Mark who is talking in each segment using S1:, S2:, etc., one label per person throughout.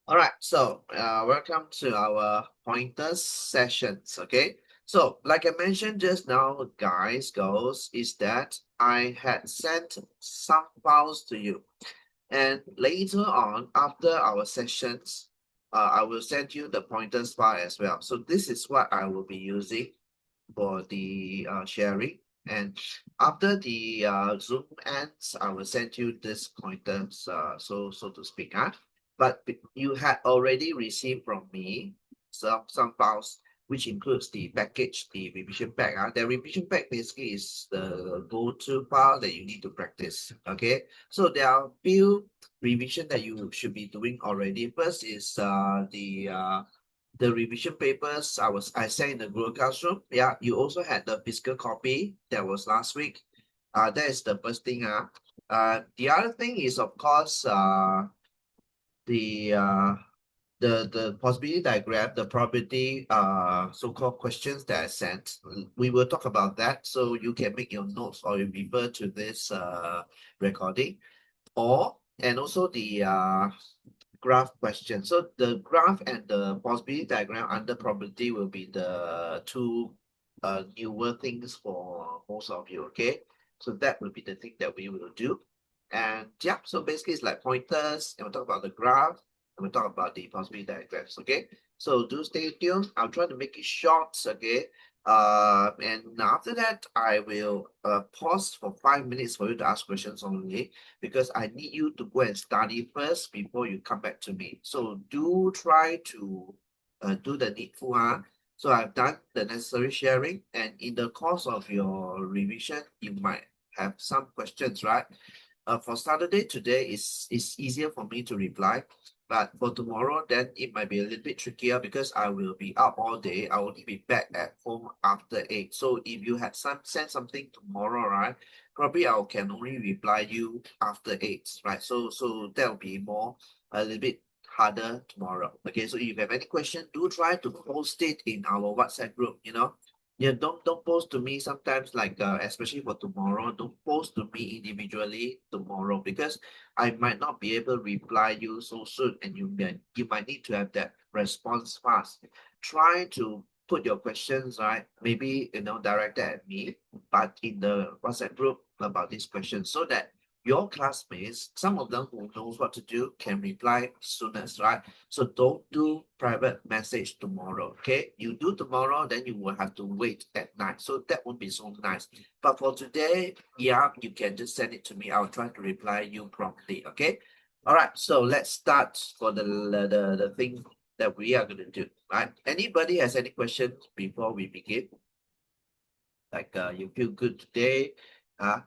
S1: All right, so welcome to our pointers sessions. Okay, so like I mentioned just now, guys, goes is that I had sent some files to you, and later on after our sessions, I will send you the pointers file as well. So this is what I will be using for the sharing. And after the Zoom ends, I will send you this pointers, so to speak. But you had already received from me some files, which includes the package, the revision pack. The revision pack basically is the go-to file that you need to practice. Okay, so there are a few revision that you should be doing already. First is the revision papers I sent in the Google Classroom. Yeah, you also had the physical copy that was last week. That is the first thing. The other thing is of course the uh the possibility diagram, the probability so-called questions that I sent. We will talk about that, so you can make your notes or you refer to this recording, or and also the graph question. So the graph and the possibility diagram under probability will be the two newer things for most of you. Okay, so that will be the thing that we will do. And yeah, so basically it's like pointers, and we'll talk about the graph, and we'll talk about the possibility diagrams. Okay, so do stay tuned. I'll try to make it short. Okay, and after that I will pause for 5 minutes for you to ask questions only, because I need you to go and study first before you come back to me. So do try to do the needful. So I've done the necessary sharing, and in the course of your revision, you might have some questions, right? For Saturday today, it's easier for me to reply. But for tomorrow, then it might be a little bit trickier because I will be out all day. I will only be back at home after 8. So if you have send something tomorrow, right? Probably I can only reply you after 8, right? So that will be a little bit harder tomorrow. Okay, so if you have any question, do try to post it in our WhatsApp group, Yeah, don't post to me sometimes, like especially for tomorrow, don't post to me individually tomorrow, because I might not be able to reply you so soon, and you might need to have that response fast. Try to put your questions, right? Maybe directed at me, but in the WhatsApp group about this question, so that your classmates, some of them who knows what to do, can reply soonest, right? So don't do private message tomorrow. Okay, you do tomorrow, then you will have to wait at night. So that won't be so nice. But for today, yeah, you can just send it to me. I'll try to reply you promptly. Okay. All right. So let's start for the thing that we are going to do. Right. Anybody has any questions before we begin? Like you feel good today? Uh,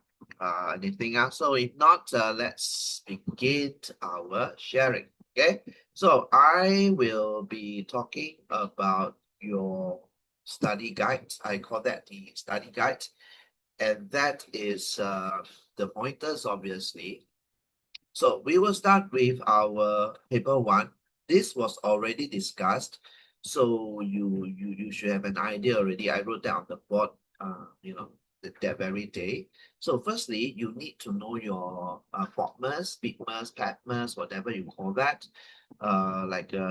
S1: Anything else? So if not, let's begin our sharing. Okay. So I will be talking about your study guide. I call that the study guide, and that is the pointers, obviously. So we will start with our paper one. This was already discussed, so you should have an idea already. I wrote down the board, that very day. So firstly, you need to know your FODMAS, BIDMAS, PADMAS, whatever you call that.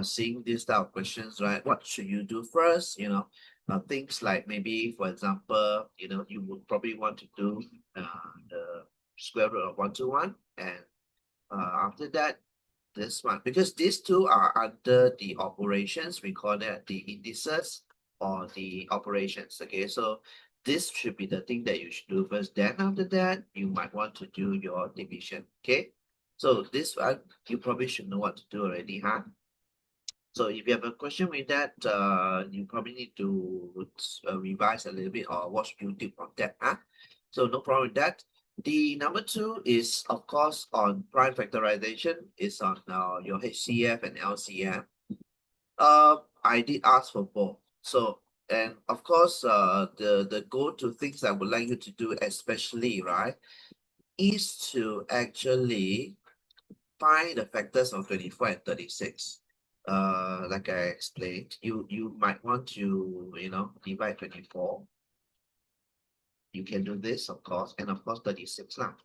S1: Seeing this type of questions, right? What should you do first? Things like maybe, for example, you would probably want to do the square root of 121, and after that, this one, because these two are under the operations, we call that the indices or the operations. Okay, so this should be the thing that you should do first. Then after that, you might want to do your division. Okay, so this one you probably should know what to do already, huh? So if you have a question with that, you probably need to revise a little bit or watch YouTube on that, huh? So no problem with that. The number two is, of course, on prime factorization. It's on your HCF and LCM. I did ask for both. So, and of course, the go-to things I would like you to do, especially, right, is to actually find the factors of 24 and 36. Like I explained, you might want to, divide 24. You can do this, of course, and of course 36 now.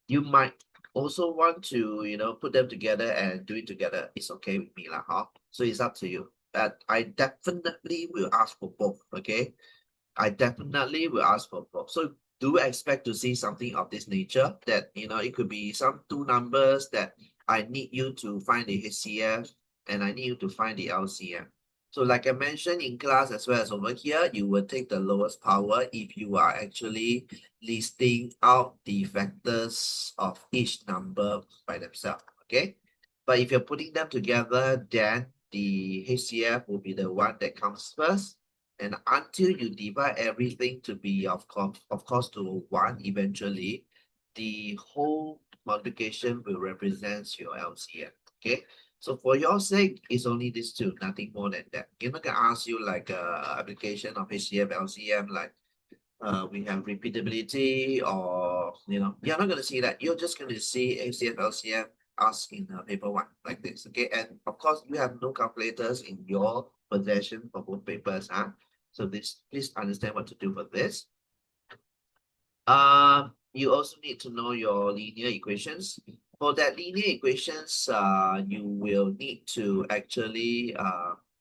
S1: You might also want to, put them together and do it together, it's okay with me lah, huh? So it's up to you. But I definitely will ask for both, okay? I definitely will ask for both. So do expect to see something of this nature that, it could be some two numbers that I need you to find the HCF and I need you to find the LCM. So like I mentioned in class as well as over here, you will take the lowest power if you are actually listing out the factors of each number by themselves, okay? But if you're putting them together, then the HCF will be the one that comes first. And until you divide everything to be, of course, to 1 eventually, the whole multiplication will represent your LCM, okay? So for your sake, it's only these two, nothing more than that. You're not gonna ask you like application of HCF, LCM, like we have repeatability or, you're not gonna see that. You're just gonna see HCF, LCM asked in paper 1 like this, okay? And of course, you have no calculators in your possession for both papers, huh? So please understand what to do for this. You also need to know your linear equations. For that linear equations, you will need to actually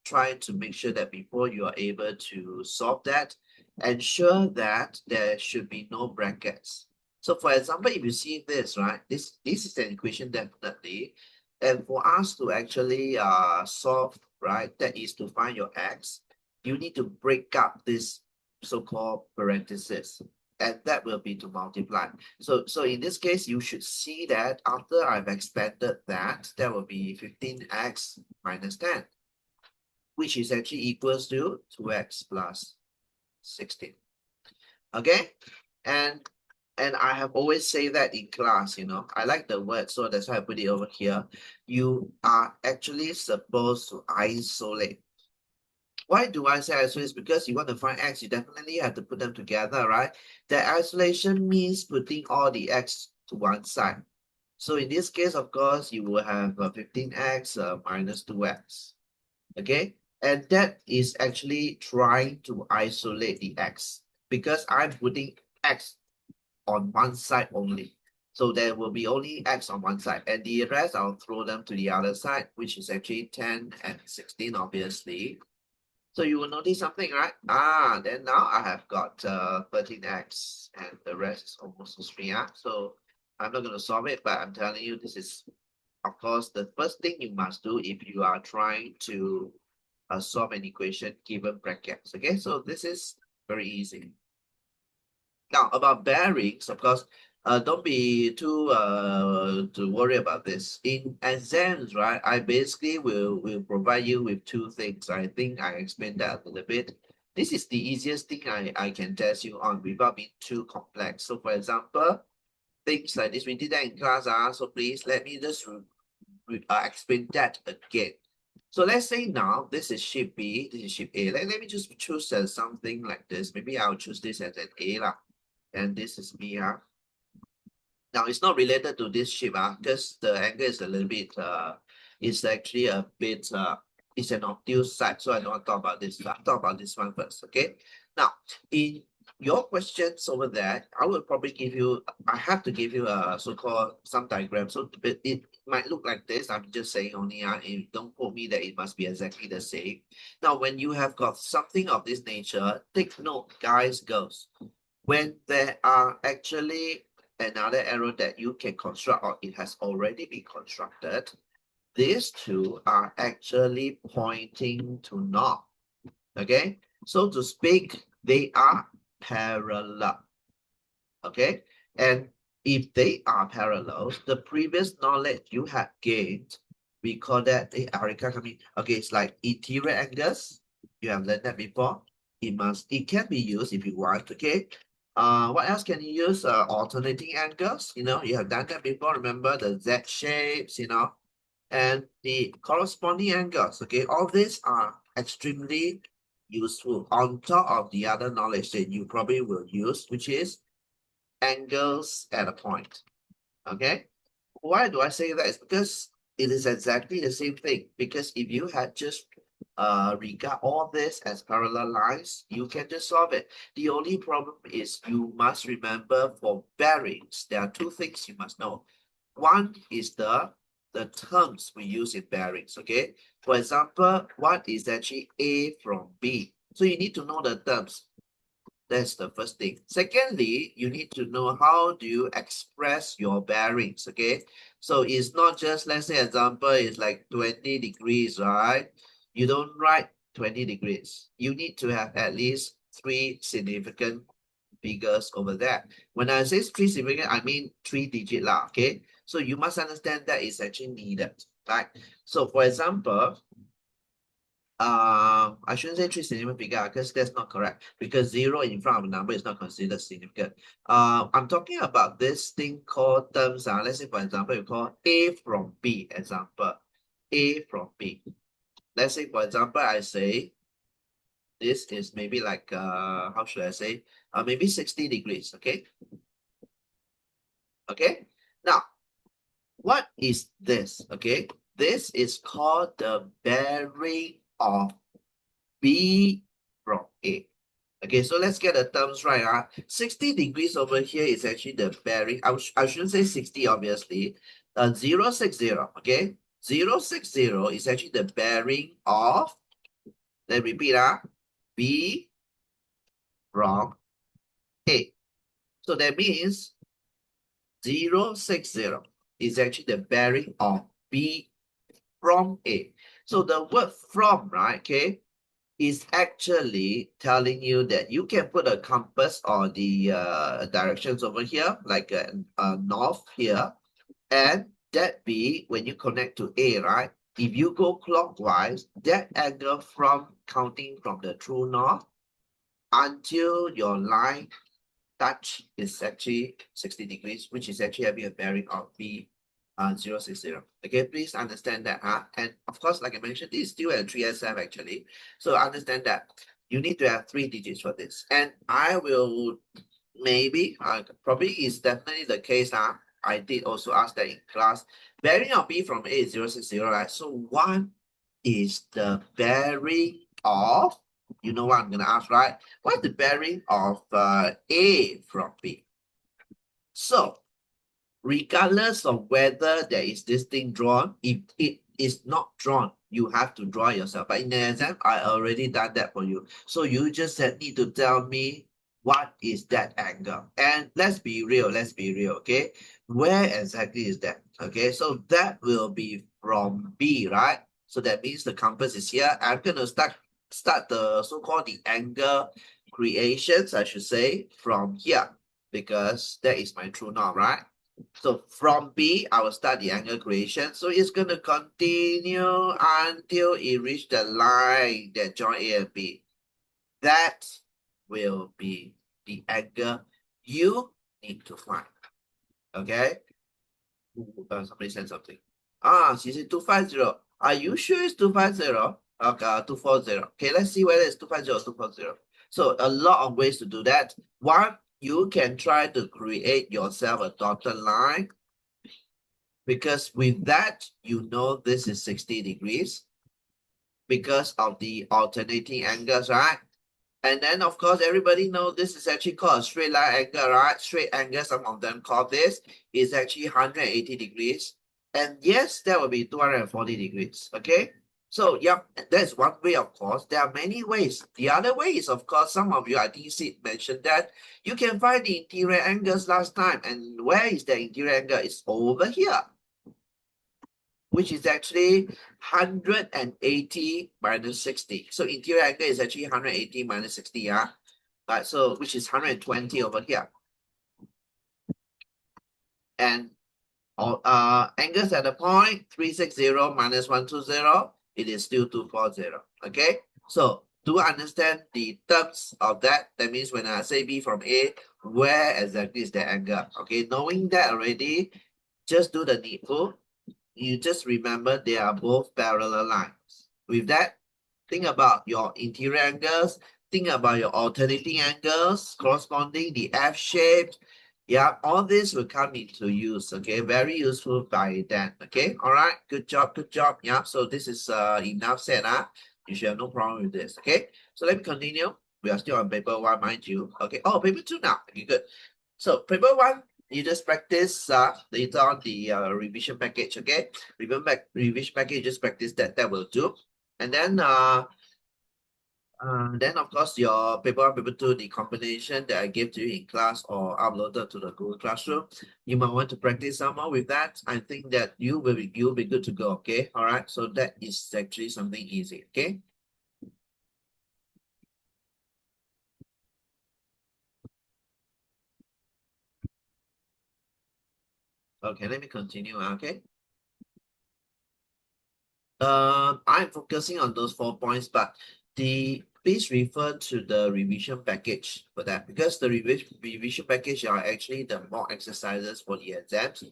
S1: try to make sure that before you are able to solve that, ensure that there should be no brackets. So for example, if you see this, right, this is an equation definitely. And for us to actually solve, right, that is to find your x, you need to break up this so-called parenthesis, and that will be to multiply. So in this case, you should see that after I've expanded that, that will be 15x minus 10, which is actually equals to 2x plus 16. Okay, and I have always say that in class, I like the word, so that's why I put it over here. You are actually supposed to isolate. Why do I say isolate? Because you want to find x, you definitely have to put them together, right? The isolation means putting all the x to one side. So in this case, of course, you will have 15x minus 2x, okay? And that is actually trying to isolate the x because I'm putting x on one side only. So there will be only x on one side, and the rest I'll throw them to the other side, which is actually 10 and 16, obviously. So you will notice something, right? Then now I have got 13x and the rest is almost 3. So I'm not going to solve it, but I'm telling you, this is, of course, the first thing you must do if you are trying to solve an equation given brackets. Okay, so this is very easy. Now, about bearings, of course, don't be too to worry about this. In exams, right, I basically will provide you with two things. I think I explained that a little bit. This is the easiest thing I can test you on without being too complex. So for example, things like this, we did that in class, so please let me just explain that again. So let's say now this is sheet B, this is sheet A. Let me just choose something like this. Maybe I'll choose this as an A lah. And this is B. Now it's not related to this ship because the angle is a little bit it's actually a bit it's an obtuse side, so I don't want to talk about this. I'll talk about this one first. Okay. Now in your questions over there, I will probably give you, I have to give you a so-called some diagram. So it might look like this. I'm just saying only don't quote me that it must be exactly the same. Now when you have got something of this nature, take note, guys, girls. When there are actually another arrow that you can construct or it has already been constructed, these two are actually pointing to north. Okay, so to speak, they are parallel. Okay, and if they are parallel, the previous knowledge you have gained, we call that the Arika coming. Okay, it's like interior angles. You have learned that before. It can be used if you want. Okay, what else can you use? Alternating angles, you have done that before. Remember the Z shapes, and the corresponding angles. Okay, all these are extremely useful on top of the other knowledge that you probably will use, which is angles at a point. Okay, why do I say that? It's because it is exactly the same thing. Because if you had just regard all this as parallel lines, you can just solve it. The only problem is you must remember for bearings, there are two things you must know. one is the terms we use in bearings, okay? For example, what is actually A from B? So you need to know the terms. That's the first thing. Secondly, you need to know how do you express your bearings, okay? So it's not just, let's say example, it's like 20 degrees, right? You don't write 20 degrees. You need to have at least 3 significant figures over there. When I say 3 significant, I mean 3-digit lah, okay? So you must understand that is actually needed, right? So for example, I shouldn't say 3 significant figure because that's not correct, because 0 in front of a number is not considered significant. I'm talking about this thing called terms. Let's say, for example, you call A from B, example, A from B. Let's say, for example, I say this is maybe like, how should I say? Maybe 60 degrees, okay? Okay, now, what is this, okay? This is called the bearing of B from A. Okay, so let's get the terms right. 60 degrees over here is actually the bearing. I shouldn't say 60, obviously. 060, okay? 060 is actually the bearing of, let's repeat, B from A. So that means 060 is actually the bearing of B from A. So the word from, right, okay, is actually telling you that you can put a compass or the directions over here, like north here, and that be when you connect to A, right? If you go clockwise, that angle from counting from the true north until your line touch is actually 60 degrees, which is actually having a bearing of B 060. Okay, please understand that. And of course, like I mentioned, this is still a 3SF actually. So understand that you need to have 3 digits for this. And I will maybe, probably is definitely the case. I did also ask that in class. Bearing of B from A is 060, right? So what is the bearing of, you know what I'm going to ask, right? What's the bearing of A from B? So, regardless of whether there is this thing drawn, if it is not drawn, you have to draw yourself. But in the exam, I already done that for you. So you just need to tell me what is that angle. And let's be real, okay? Where exactly is that? Okay, so that will be from B, right? So that means the compass is here. I'm gonna start the so-called the angle creations, I should say, from here, because that is my true north, right? So from B, I will start the angle creation. So it's going to continue until it reach the line that join A and B. That will be the angle you need to find. Okay? Somebody said something. She said 250. Are you sure it's 250? Okay, 240. Okay, let's see whether it's 250 or 240. So a lot of ways to do that. One, you can try to create yourself a dotted line, because with that, you know this is 60 degrees because of the alternating angles, right? And then, of course, everybody knows this is actually called a straight line angle, right? Straight angle, some of them call this, is actually 180 degrees. And yes, that will be 240 degrees, okay? So, yeah, that's one way, of course. There are many ways. The other way is, of course, some of you, I think Sid mentioned that you can find the interior angles last time. And where is the interior angle? It's over here, which is actually 180 minus 60. So interior angle is actually 180 minus 60, yeah? Right, so which is 120 over here. And angles at the point, 360 minus 120, it is still 240, okay? So do understand the terms of that. That means when I say B from A, where exactly is the angle? Okay, knowing that already, just do the needful. You just remember they are both parallel lines. With that, think about your interior angles, think about your alternating angles, corresponding the F shape. Yeah, all this will come into use, okay? Very useful by then, okay? All right, good job, good job. Yeah, so this is enough said, You should have no problem with this, okay? So let me continue. We are still on paper 1, mind you. Okay, oh, paper 2 now. Okay, good. So paper 1, you just practice later on the revision package, okay? Revision package, just practice that will do. And then of course your paper 1, paper 2, the combination that I gave to you in class or uploaded to the Google Classroom, you might want to practice some more with that. I think that you'll be good to go, okay? All right, so that is actually something easy, okay? Okay, let me continue, okay? I'm focusing on those 4 points, but please refer to the revision package for that because the revision package are actually the mock exercises for the exams.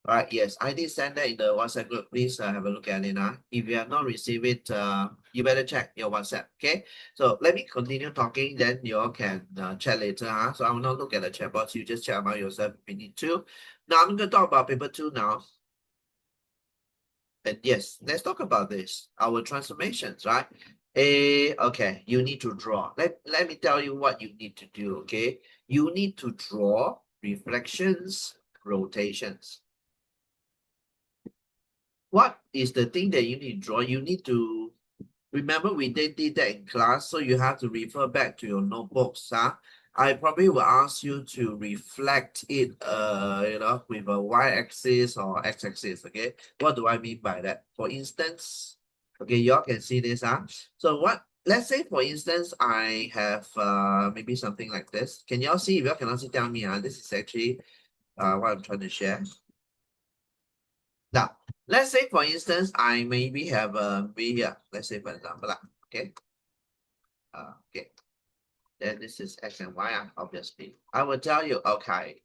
S1: All right, yes, I did send that in the WhatsApp group. Please have a look at it now. If you have not received it, you better check your WhatsApp. Okay, so let me continue talking. Then you all can chat later. So I will not look at the chat box. You just chat about yourself if you need to. Now I'm going to talk about paper 2 now. And yes, let's talk about this. Our transformations, right? Okay, you need to draw. Let me tell you what you need to do, okay? You need to draw reflections, rotations. What is the thing that you need to draw? You need to remember we did that in class, so you have to refer back to your notebooks. I probably will ask you to reflect it, with a y-axis or x-axis. Okay, what do I mean by that? For instance, okay, y'all can see this. So what? Let's say, for instance, I have maybe something like this. Can y'all see? If y'all cannot see, tell me. This is actually what I'm trying to share. Now, let's say, for instance, I maybe have a B here. Let's say, for example, okay. Okay. Then this is X and Y, obviously. I will tell you, okay,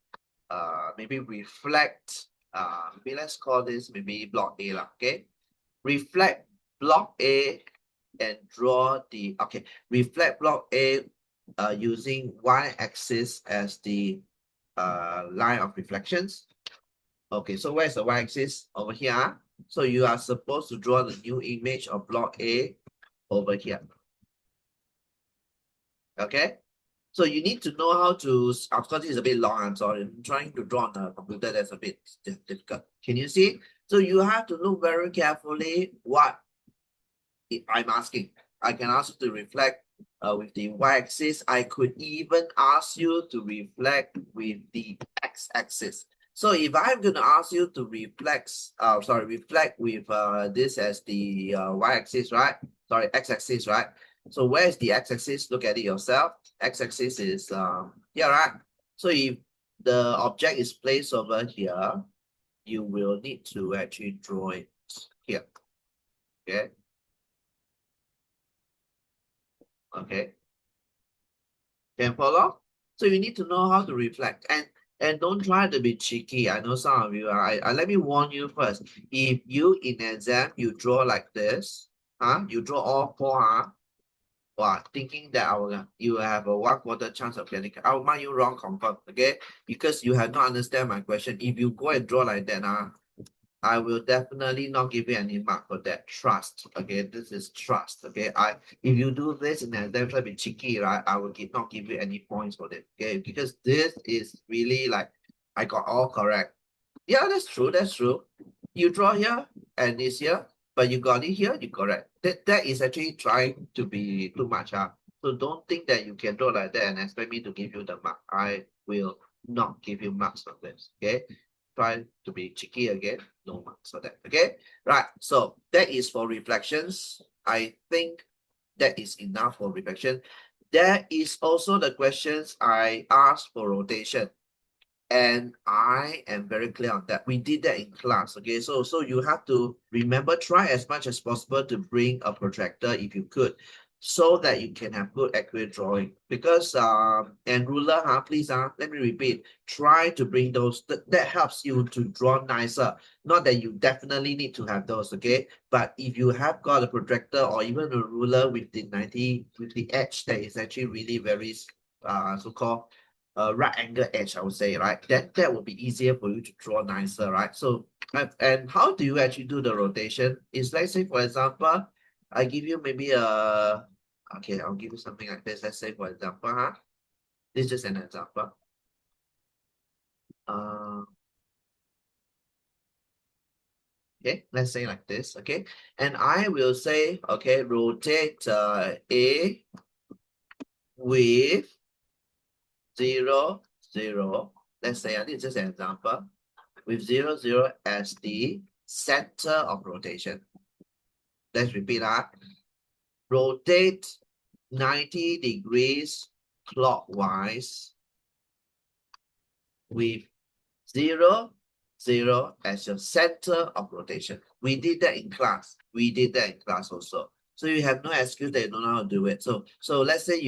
S1: maybe reflect, maybe let's call this maybe block A, okay? Reflect block A and draw the, okay, reflect block A using Y-axis as the line of reflections. Okay, so where's the y-axis? Over here. So you are supposed to draw the new image of block A over here. Okay, so you need to know how to, of course it's a bit long, I'm sorry, I'm trying to draw on a computer that's a bit difficult. Can you see? So you have to look very carefully what I'm asking. I can ask you to reflect with the y-axis. I could even ask you to reflect with the x-axis. So if I'm going to ask you to reflect with this as the y-axis, right? Sorry, x-axis, right? So where's the x-axis? Look at it yourself. X-axis is here, right? So if the object is placed over here, you will need to actually draw it here. Okay. Okay. Can follow? So you need to know how to reflect and don't try to be cheeky. I know some of you are. Let me warn you first. If you in exam you draw like this, you draw all four, thinking that you have a 1/4 chance of getting. I will mark you wrong, confirm. Okay, because you have not understand my question. If you go and draw like that, I will definitely not give you any mark for that. Trust. Okay, this is trust. Okay, if you do this and then try to be cheeky, right? I will not give you any points for it. Okay, because this is really like I got all correct. Yeah, that's true. That's true. You draw here and this here, but you got it here. You correct. That is actually trying to be too much. So don't think that you can draw like that and expect me to give you the mark. I will not give you marks on this. Okay, try to be cheeky again, no marks for that. Okay, right. So that is for reflections. I think that is enough for reflection. There is also the questions I asked for rotation. And I am very clear on that. We did that in class. Okay, so you have to remember, try as much as possible to bring a protractor if you could, so that you can have good accurate drawing. Because and ruler, please let me repeat, try to bring those. That helps you to draw nicer. Not that you definitely need to have those, okay? But if you have got a protractor or even a ruler with the 90 with the edge that is actually really very so-called right angle edge, I would say, right? That will be easier for you to draw nicer, right? So and how do you actually do the rotation? Is, let's say, for example, I give you maybe a, okay, I'll give you something like this. Let's say, for example, this is just an example. Okay, let's say like this, okay? And I will say, okay, rotate A with 0, 0. Let's say, I think it's just an example, with 0, 0 as the center of rotation. Let's repeat that. Rotate 90 degrees clockwise with 0, 0 as your center of rotation. We did that in class. We did that in class also. So you have no excuse that you don't know how to do it. So let's say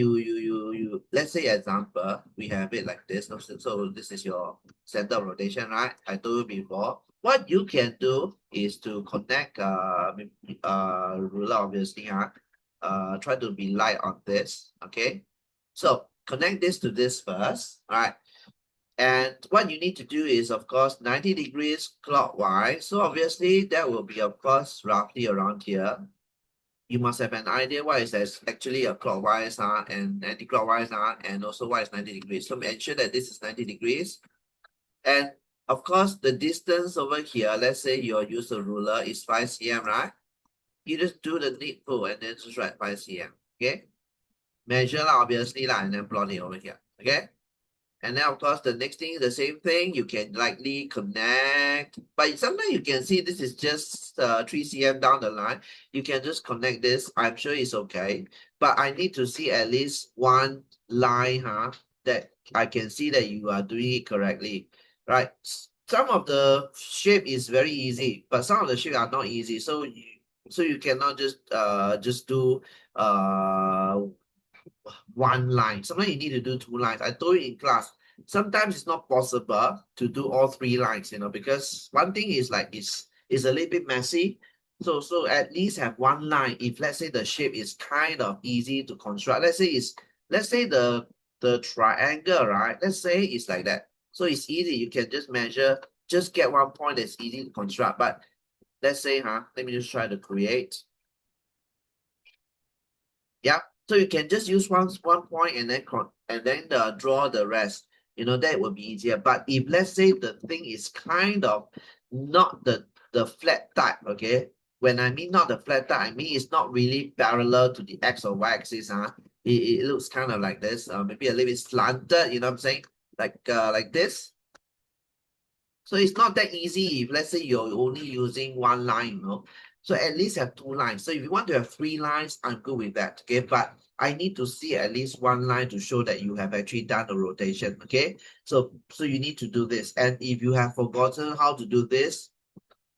S1: let's say example, we have it like this. So this is your center of rotation, right? I told you before. What you can do is to connect ruler, obviously, try to be light on this. Okay. So connect this to this first. All right. And what you need to do is, of course, 90 degrees clockwise. So obviously that will be, of course, roughly around here. You must have an idea what is actually a clockwise and anti-clockwise and also what is 90 degrees. So ensure that this is 90 degrees. And of course, the distance over here, let's say you use a ruler, is 5 cm, right? You just do the needful and then just write 5 cm, okay? Measure, obviously, and then plot it over here, okay? And then, of course, the next thing is the same thing. You can likely connect, but sometimes you can see this is just 3 cm down the line. You can just connect this. I'm sure it's okay. But I need to see at least one line, that I can see that you are doing it correctly, right? Some of the shape is very easy, but some of the shape are not easy. So you cannot just do one line. Sometimes you need to do 2 lines. I told you in class, sometimes it's not possible to do all 3 lines, because one thing is like it's a little bit messy. So at least have 1 line. If let's say the shape is kind of easy to construct, let's say the triangle, right? Let's say it's like that. So it's easy. You can just measure, just get 1 point that's easy to construct. But let's say, let me just try to create. Yeah. So you can just use one point and then draw the rest. That would be easier. But if let's say the thing is kind of not the flat type, okay? When I mean not the flat type, I mean it's not really parallel to the X or Y axis, It looks kind of like this, maybe a little bit slanted, you know what I'm saying? Like this. So it's not that easy if let's say you're only using 1 line, So at least have 2 lines. So if you want to have 3 lines, I'm good with that, okay? But I need to see at least 1 line to show that you have actually done the rotation, okay? So you need to do this. And if you have forgotten how to do this,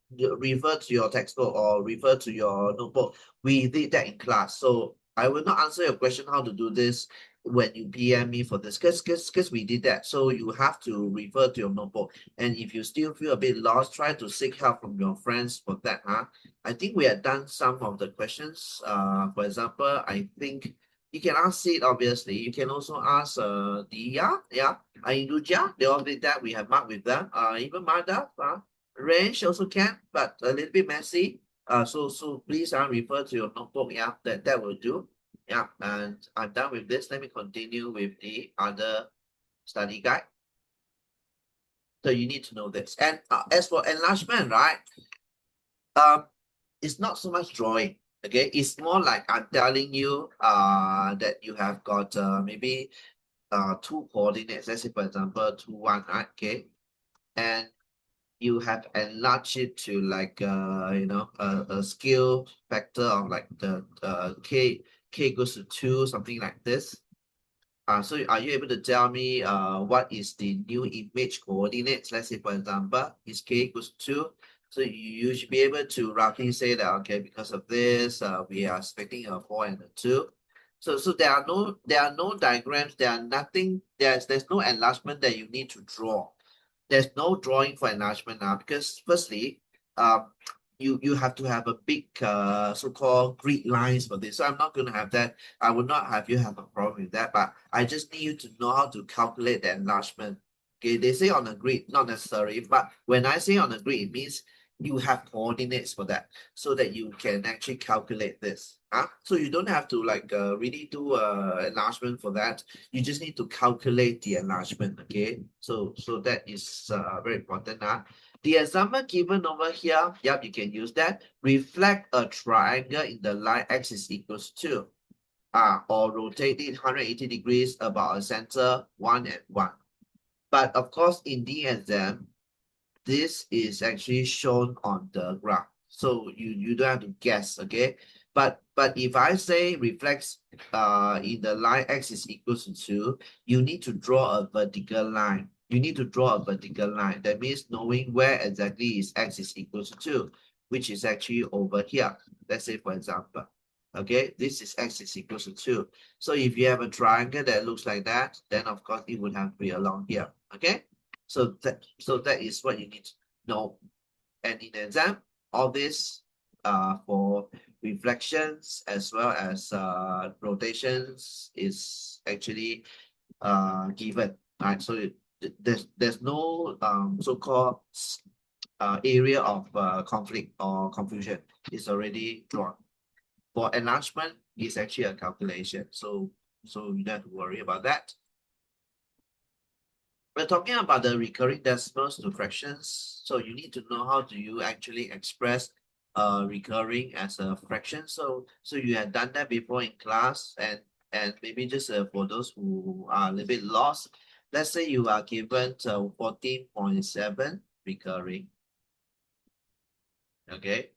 S1: refer to your textbook or refer to your notebook. We did that in class. So I will not answer your question how to do this when you PM me for this, because we did that. So you have to refer to your notebook. And if you still feel a bit lost, try to seek help from your friends for that. I think we have done some of the questions. For example, I think you can ask Sid, obviously. You can also ask Dia, Induja. They all did that. We have marked with them. Even Madhav, range also can, but a little bit messy. So please refer to your notebook. Yeah, that will do. Yeah, and I'm done with this. Let me continue with the other study guide. So you need to know this. And as for enlargement, right? It's not so much drawing. Okay, it's more like I'm telling you that you have got maybe 2 coordinates. Let's say for example 2, 1, right? Okay, and you have enlarged it to like a scale factor of like the k equals to 2, something like this. So are you able to tell me what is the new image coordinates? Let's say for example is k equals to 2. So you should be able to roughly say that, okay, because of this we are expecting a 4 and a 2. So there are no diagrams, there's no enlargement that you need to draw. There's no drawing for enlargement now, because firstly, you have to have a big so-called grid lines for this. So I'm not going to have that. I will not have you have a problem with that, but I just need you to know how to calculate the enlargement. Okay, they say on a grid, not necessary, but when I say on a grid, it means you have coordinates for that so that you can actually calculate this. So you don't have to like really do enlargement for that. You just need to calculate the enlargement. Okay, so that is very important. The example given over here, yep, you can use that. Reflect a triangle in the line x is equals to or rotate it 180 degrees about a center 1 and 1. But of course, in the exam, this is actually shown on the graph. So you don't have to guess, okay? But if I say reflects in the line x is equals to 2, you need to draw a vertical line. You need to draw a vertical line. That means knowing where exactly is x is equals to 2, which is actually over here. Let's say, for example, okay, this is x is equals to 2. So if you have a triangle that looks like that, then of course it would have to be along here, okay? So that is what you need to know. And in the exam, all this for reflections as well as rotations is actually given. Right? So there's no so-called area of conflict or confusion. It's already drawn. For enlargement, it's actually a calculation. So you don't have to worry about that. We're talking about the recurring decimals to fractions. So you need to know how do you actually express recurring as a fraction. So you have done that before in class, and maybe just for those who are a little bit lost, let's say you are given 14.7 recurring. Okay.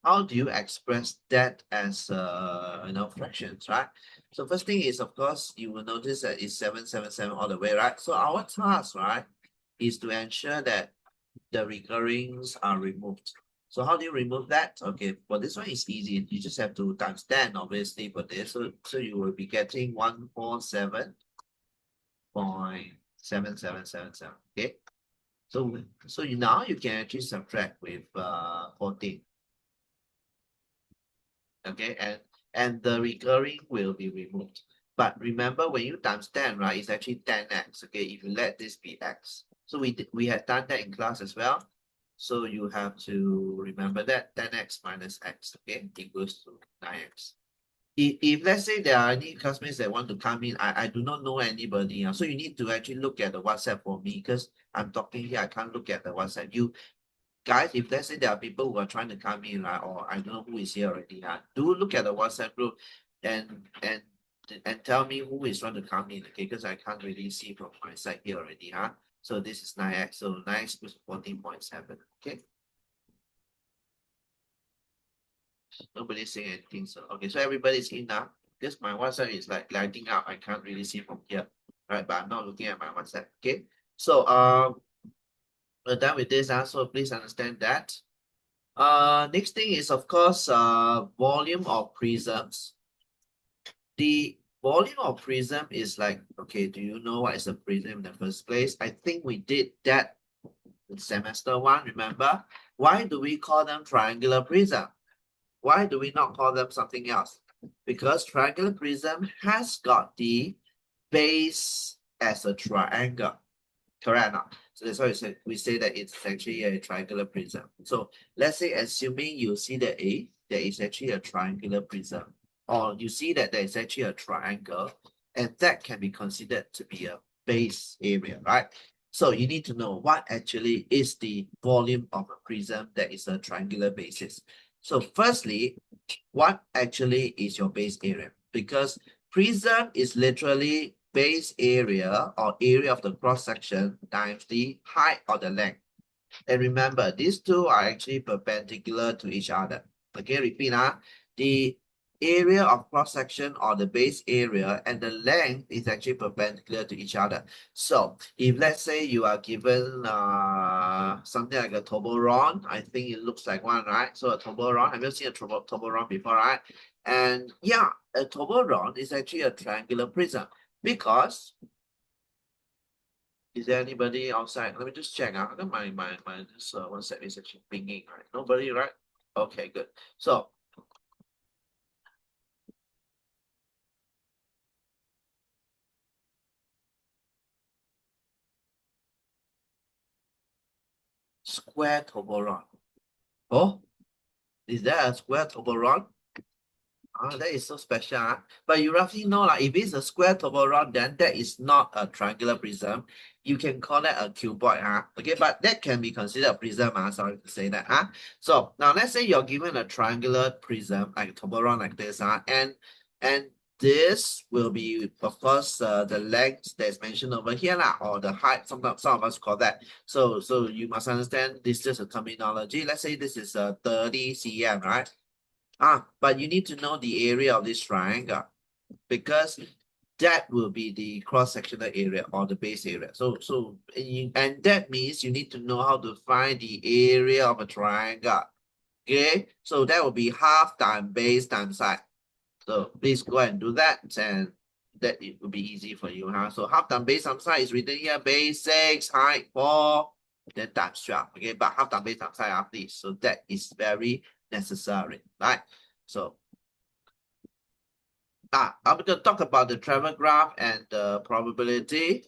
S1: How do you express that as fractions, right? So first thing is, of course, you will notice that it's 777 all the way, right? So our task, right, is to ensure that the recurrings are removed. So how do you remove that? Okay, for this one is easy. You just have to times 10, obviously, for this. So you will be getting 147.7777. Okay. So now you can actually subtract with 14. Okay, and the recurring will be removed. But remember, when you times 10, right, it's actually 10x. Okay, if you let this be x. So we had done that in class as well. So you have to remember that 10x minus x, okay, equals to 9x. If let's say there are any classmates that want to come in, I do not know anybody. So you need to actually look at the WhatsApp for me because I'm talking here. I can't look at the WhatsApp. You guys, if let's say there are people who are trying to come in, right, or I don't know who is here already, do look at the WhatsApp group and tell me who is trying to come in, okay? Because I can't really see from my side here already, So this is 9x, so 9x equals 14.7, okay? Nobody's saying anything, so okay, so everybody's in now. Because my WhatsApp is like lighting up, I can't really see from here, right? But I'm not looking at my WhatsApp, okay? So we're done with this, so please understand that. Next thing is, of course, volume of prisms. The volume of prism is like, okay, do you know what is a prism in the first place? I think we did that in semester 1, remember? Why do we call them triangular prism? Why do we not call them something else? Because triangular prism has got the base as a triangle. Correct or not? So that's why we say that it's actually a triangular prism. So let's say, assuming you see that there is actually a triangular prism, or you see that there is actually a triangle, and that can be considered to be a base area, right? So you need to know what actually is the volume of a prism that is a triangular basis. So firstly, what actually is your base area? Because prism is literally base area or area of the cross section times the height or the length. And remember, these two are actually perpendicular to each other. Okay, repeat. The area of cross section or the base area and the length is actually perpendicular to each other. So if let's say you are given something like a Toblerone, I think it looks like one, right? So a Toblerone, have you seen a Toblerone before, right? And yeah, a Toblerone is actually a triangular prism because is there anybody outside? Let me just check. How come my this WhatsApp is actually pinging, right? Nobody, right? Okay, good. So square Toblerone. Oh, is that a square Toblerone? Ah, that is so special. But you roughly know, like, if it's a square Toblerone, then that is not a triangular prism. You can call that a cuboid. Okay, but that can be considered a prism. Sorry to say that. So now let's say you're given a triangular prism, like a Toblerone like this. And this will be, of course, the length that's mentioned over here, or the height. Sometimes some of us call that. So you must understand this is just a terminology. Let's say this is a 30 cm, right? But you need to know the area of this triangle because that will be the cross-sectional area or the base area. And that means you need to know how to find the area of a triangle. Okay, so that will be half times base times side. So please go and do that, and that it will be easy for you. So half times base times side is written here, base 6, height 4, then times 12. Okay, but half times base times side please. So that is very necessary, right? So I'm going to talk about the travel graph and the probability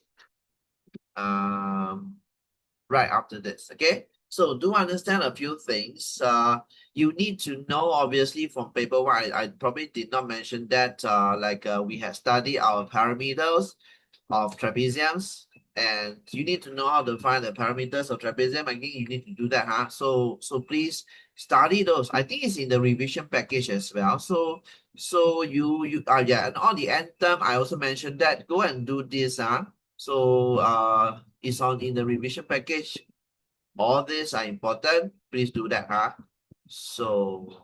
S1: right after this. Okay, so do understand a few things. You need to know, obviously, from paper one. I probably did not mention that. We have studied our parameters of trapeziums, and you need to know how to find the parameters of trapezium. I think you need to do that. So please study those. I think it's in the revision package as well. So you yeah, and on the end term, I also mentioned that go and do this. So it's on in the revision package. All these are important. Please do that. So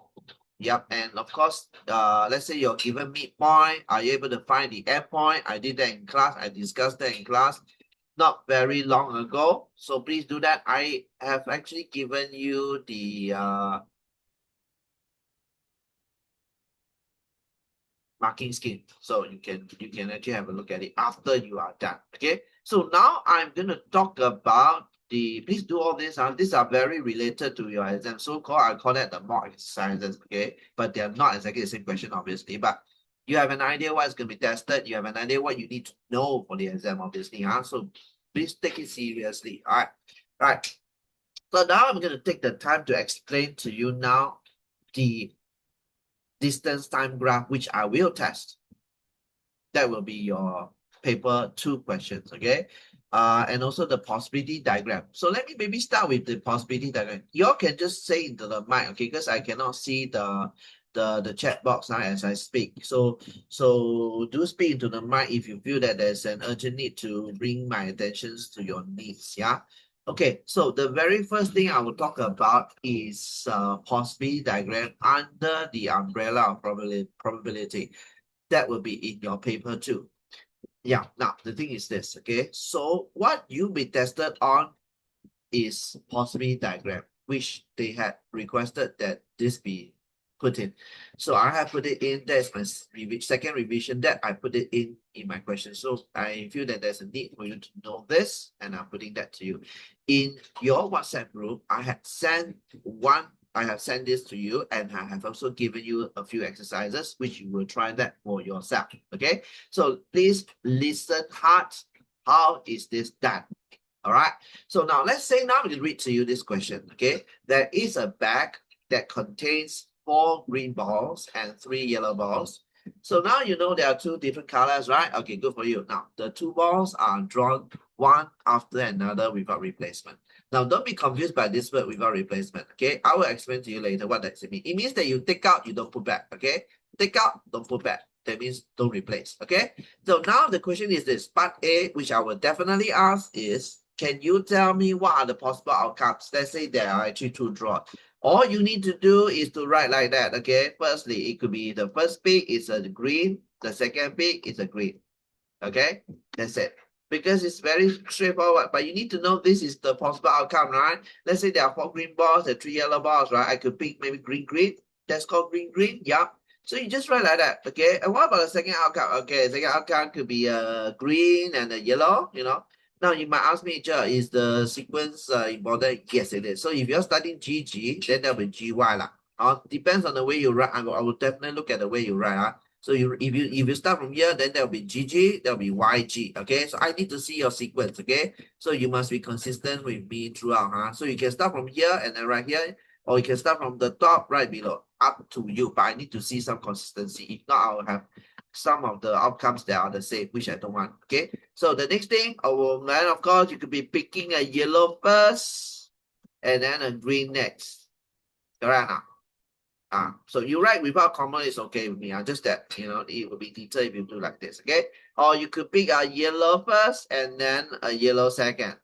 S1: yep, and of course, let's say you're given midpoint. Are you able to find the endpoint? I did that in class. I discussed that in class not very long ago. So please do that. I have actually given you the marking scheme. So you can actually have a look at it after you are done. Okay. So now I'm gonna talk about please do all this. These are very related to your exam. I call that the mock exercises, okay? But they're not exactly the same question, obviously. But you have an idea what's gonna be tested, you have an idea what you need to know for the exam, obviously. So please take it seriously. All right. So now I'm gonna take the time to explain to you now the distance time graph, which I will test. That will be your paper 2 questions, okay? And also the possibility diagram. So let me maybe start with the possibility diagram. You all can just say into the mic, okay? Because I cannot see the chat box now as I speak. So do speak into the mic if you feel that there's an urgent need to bring my attention to your needs, yeah? Okay, so the very first thing I will talk about is possibility diagram under the umbrella of probability. That will be in your paper 2. Yeah, now the thing is this, okay? So what you'll be tested on is possibility diagram, which they had requested that this be put in. So I have put it in. That's my second revision that I put it in my question. So I feel that there's a need for you to know this, and I'm putting that to you. In your WhatsApp group, I have sent this to you, and I have also given you a few exercises which you will try that for yourself. Okay, so please listen hard. How is this done? All right. So now let's say I'm going to read to you this question. Okay, there is a bag that contains 4 green balls and 3 yellow balls. So now you know there are 2 different colors, right? Okay, good for you. Now the 2 balls are drawn one after another without replacement. Now don't be confused by this word without replacement. Okay, I will explain to you later what that means. It means that you take out, you don't put back. Okay, take out, don't put back. That means don't replace. Okay. So now the question is this: part A, which I will definitely ask, is can you tell me what are the possible outcomes? Let's say there are actually 2 drawn. All you need to do is to write like that, okay? Firstly, it could be the first pick is a green, the second pick is a green, okay? That's it. Because it's very straightforward, but you need to know this is the possible outcome, right? Let's say there are 4 green balls and 3 yellow balls, right? I could pick maybe green. That's called green, yeah. So you just write like that, okay? And what about the second outcome? Okay, second outcome could be a green and a yellow, Now you might ask me, is the sequence important? Yes, it is. So if you're studying GG, then that'll be GY lah. Depends on the way you write. I will definitely look at the way you write. So if you start from here, then there'll be GG, there'll be YG. Okay, so I need to see your sequence. Okay, so you must be consistent with me throughout. So you can start from here and then right here. or you can start from the top right below, up to you, but I need to see some consistency. If not, I'll have some of the outcomes that are the same, which I don't want. Okay, so the next thing, then of course you could be picking a yellow first and then a green next. Correct now? So you write without comma is okay with me. Just that, it will be detailed if you do like this, okay? Or you could pick a yellow first and then a yellow second.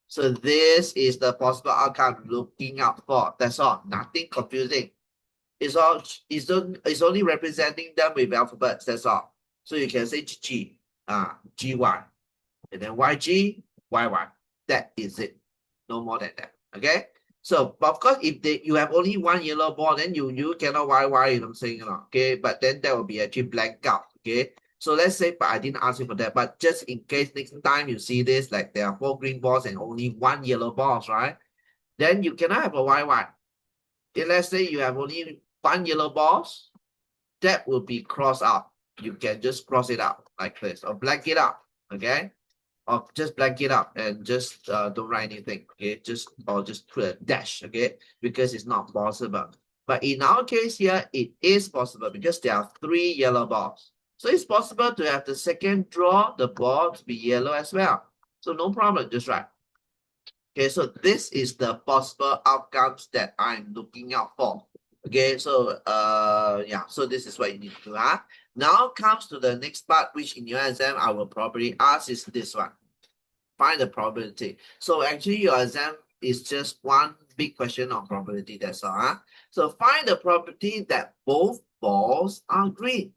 S1: So this is the possible outcome looking out for. That's all. Nothing confusing. It's only representing them with alphabets. That's all. So you can say G, GY, and then YG, YY. That is it. No more than that. Okay? So, but of course, if you have only one yellow ball, then you cannot YY, you know what I'm saying? Okay, but then that will be actually blank out. Okay, so let's say, but I didn't ask you for that, but just in case next time you see this, like there are 4 green balls and only 1 yellow balls, right? Then you cannot have a YY. If let's say you have only 1 yellow balls, that will be crossed out. You can just cross it out like this or blank it out. Okay, or just blank it up and just don't write anything, okay? Just put a dash, okay? Because it's not possible. But in our case here, it is possible because there are 3 yellow balls. So it's possible to have the second draw, the ball to be yellow as well. So no problem, just write. Okay, so this is the possible outcomes that I'm looking out for. Okay, so yeah, so this is what you need to do. Now comes to the next part, which in your exam I will probably ask is this one. Find the probability. So actually your exam is just one big question on probability, that's all. So find the probability that both balls are green.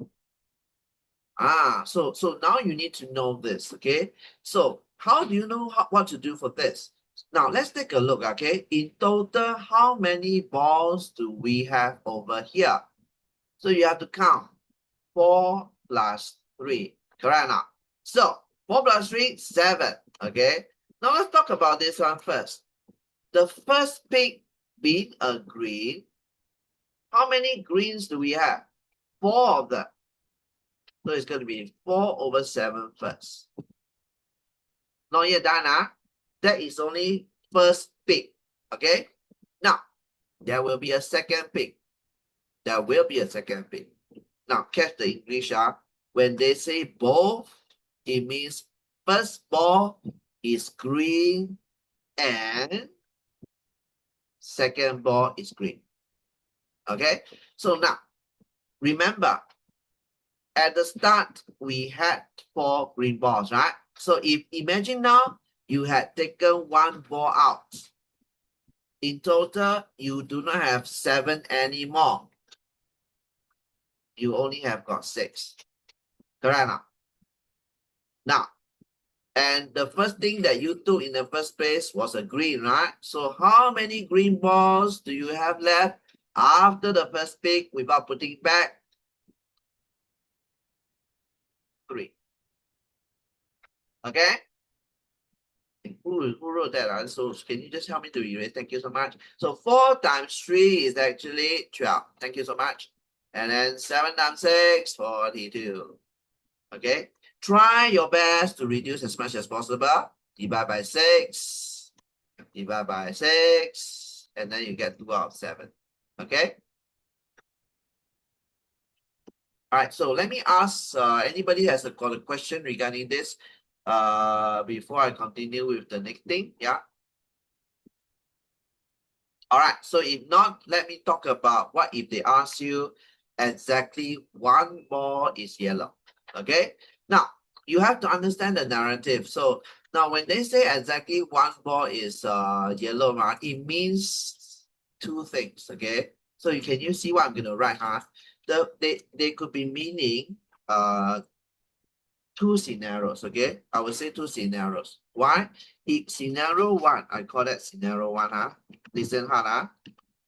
S1: So now you need to know this, okay? So how do you know what to do for this? Now let's take a look, okay? In total, how many balls do we have over here? So you have to count 4 plus 3, correct now? So 4 plus 3, 7, okay? Now let's talk about this one first. The first pick being a green, how many greens do we have? 4 of them. So it's going to be 4 over 7 first. Not yet done, That is only first pick, okay? Now, there will be a second pick. There will be a second pick. Now, catch the English, when they say both, it means first ball is green and second ball is green. Okay, so now remember at the start we had 4 green balls, right? So if imagine now you had taken 1 ball out, in total you do not have 7 anymore. You only have got 6. Correct now? Now, and the first thing that you took in the first place was a green, right? So how many green balls do you have left after the first pick without putting it back? 3. Okay? Who wrote that? So can you just help me to erase? Thank you so much. So 4 times 3 is actually 12. Thank you so much. And then 7 times 6, 42. Okay? Try your best to reduce as much as possible. Divide by 6. Divide by 6. And then you get 2 out of 7. Okay? All right, so let me ask anybody has got a question regarding this before I continue with the next thing. Yeah. All right, so if not, let me talk about what if they ask you exactly 1 ball is yellow. Okay, now you have to understand the narrative. So now when they say exactly 1 ball is yellow, it means 2 things. Okay, so can you see what I'm going to write? They could be meaning 2 scenarios. Okay, I will say 2 scenarios. Why? If scenario 1, I call that scenario 1. Listen hard.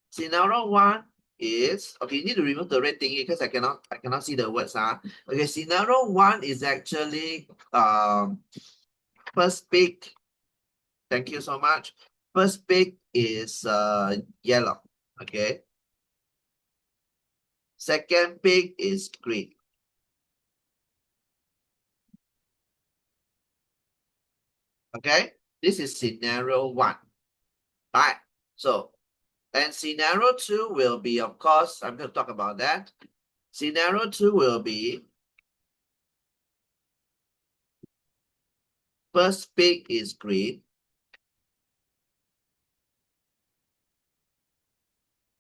S1: Scenario 1 is, okay, you need to remove the red thingy because I cannot see the words. Okay, scenario 1 is actually first pick. Thank you so much. First pick is yellow. Okay. Second pick is green. Okay, this is scenario 1. All right, so And scenario 2 will be, of course, I'm going to talk about that. Scenario 2 will be first peak is green.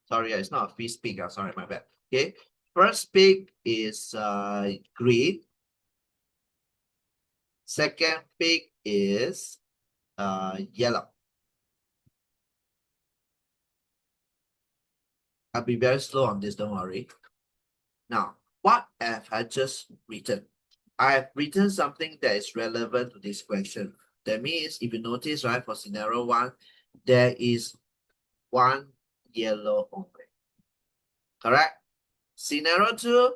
S1: Sorry, it's not a first peak. Sorry, my bad. Okay. First peak is green. Second peak is yellow. I'll be very slow on this, don't worry. Now, what have I just written? I have written something that is relevant to this question. That means if you notice, right, for scenario 1, there is one yellow only. Correct? Scenario 2,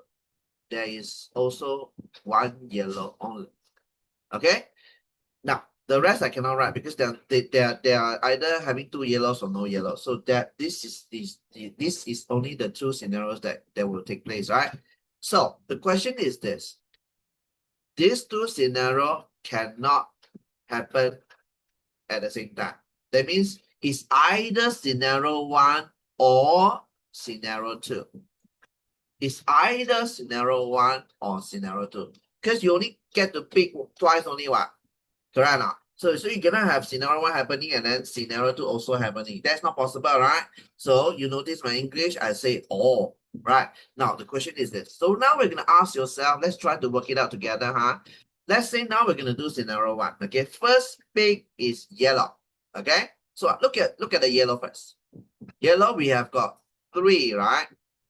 S1: there is also one yellow only. Okay? Now, the rest I cannot write because they are either having 2 yellows or no yellows. So that this is only the 2 scenarios that will take place, right? So the question is this. These 2 scenarios cannot happen at the same time. That means it's either scenario 1 or scenario 2. It's either scenario 1 or scenario 2. Because you only get to pick twice only, what? Correct or not? So you cannot have scenario 1 happening and then scenario 2 also happening. That's not possible, right? So you notice my English, I say all, right? Now the question is this. So now we're going to ask yourself, let's try to work it out together, huh? Let's say now we're going to do scenario 1. Okay, first peak is yellow. Okay, so look at the yellow first. Yellow, we have got 3, right?